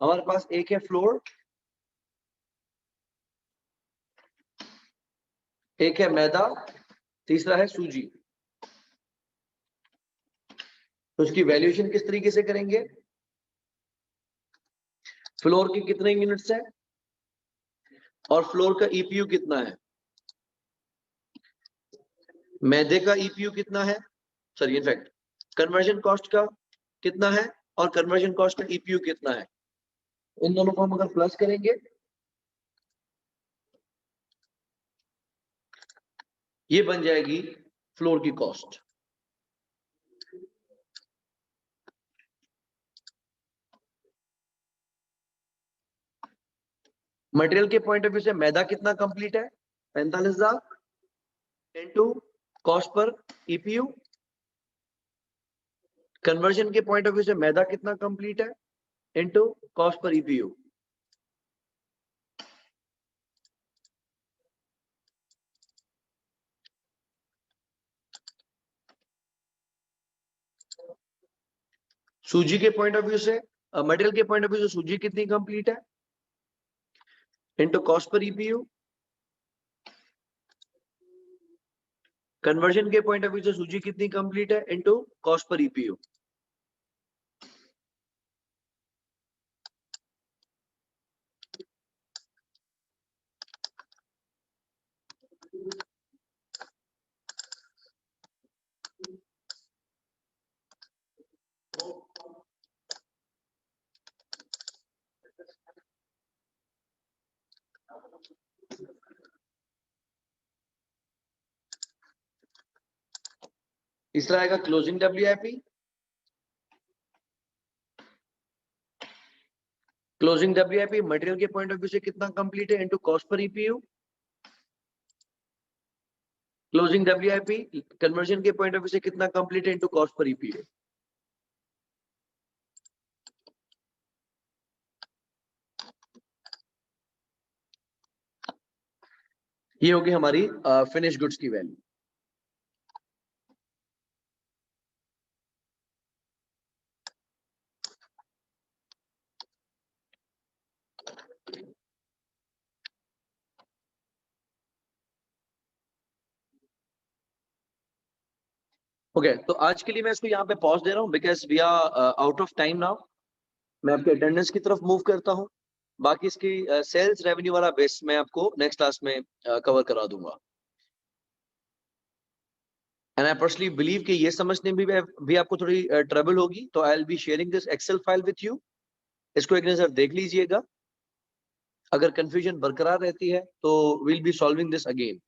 हमारे पास एक है फ्लोर, एक है मैदा, तीसरा है सूजी। तो उसकी वैल्यूएशन किस तरीके से करेंगे? फ्लोर के कितने यूनिट्स है और फ्लोर का ईपीयू कितना है, मैदे का ईपीयू कितना है, सॉरी इनफैक्ट कन्वर्जन कॉस्ट का कितना है और कन्वर्जन कॉस्ट का ईपीयू कितना है। इन दोनों को हम अगर प्लस करेंगे, ये बन जाएगी फ्लोर की कॉस्ट। मटेरियल के पॉइंट ऑफ व्यू से मैदा कितना कंप्लीट है? 45,000 into cost per EPU. Conversion के पॉइंट ऑफ व्यू से मैदा कितना कंप्लीट है इंटू कॉस्ट पर ईपीयू। सूजी के पॉइंट ऑफ व्यू से, मटेरियल के पॉइंट ऑफ व्यू से सूजी कितनी कंप्लीट है into cost per EPU, conversion के पॉइंट ऑफ व्यू से सूजी कितनी कंप्लीट है इनटू कॉस्ट पर ईपीयू। तीसरा आएगा closing WIP, closing WIP material के पॉइंट ऑफ व्यू से कितना कंप्लीट है into cost per EPU, closing WIP conversion के पॉइंट ऑफ व्यू से कितना कंप्लीट है इनटू कॉस्ट पर ईपीयू। ये होगी हमारी फिनिश गुड्स की वैल्यू। ओके तो आज के लिए मैं इसको यहाँ पे पॉज दे रहा हूँ because we are out of time now. मैं आपके अटेंडेंस की तरफ मूव करता हूँ, बाकी इसकी सेल्स रेवेन्यू वाला बेस मैं आपको नेक्स्ट क्लास में कवर करा दूंगा। एंड आई पर्सनली बिलीव कि ये समझने में भी आपको थोड़ी ट्रबल होगी, तो I will be sharing this Excel file with you. इसको एक नजर देख लीजिएगा, अगर कंफ्यूजन बरकरार रहती है तो will be solving this again.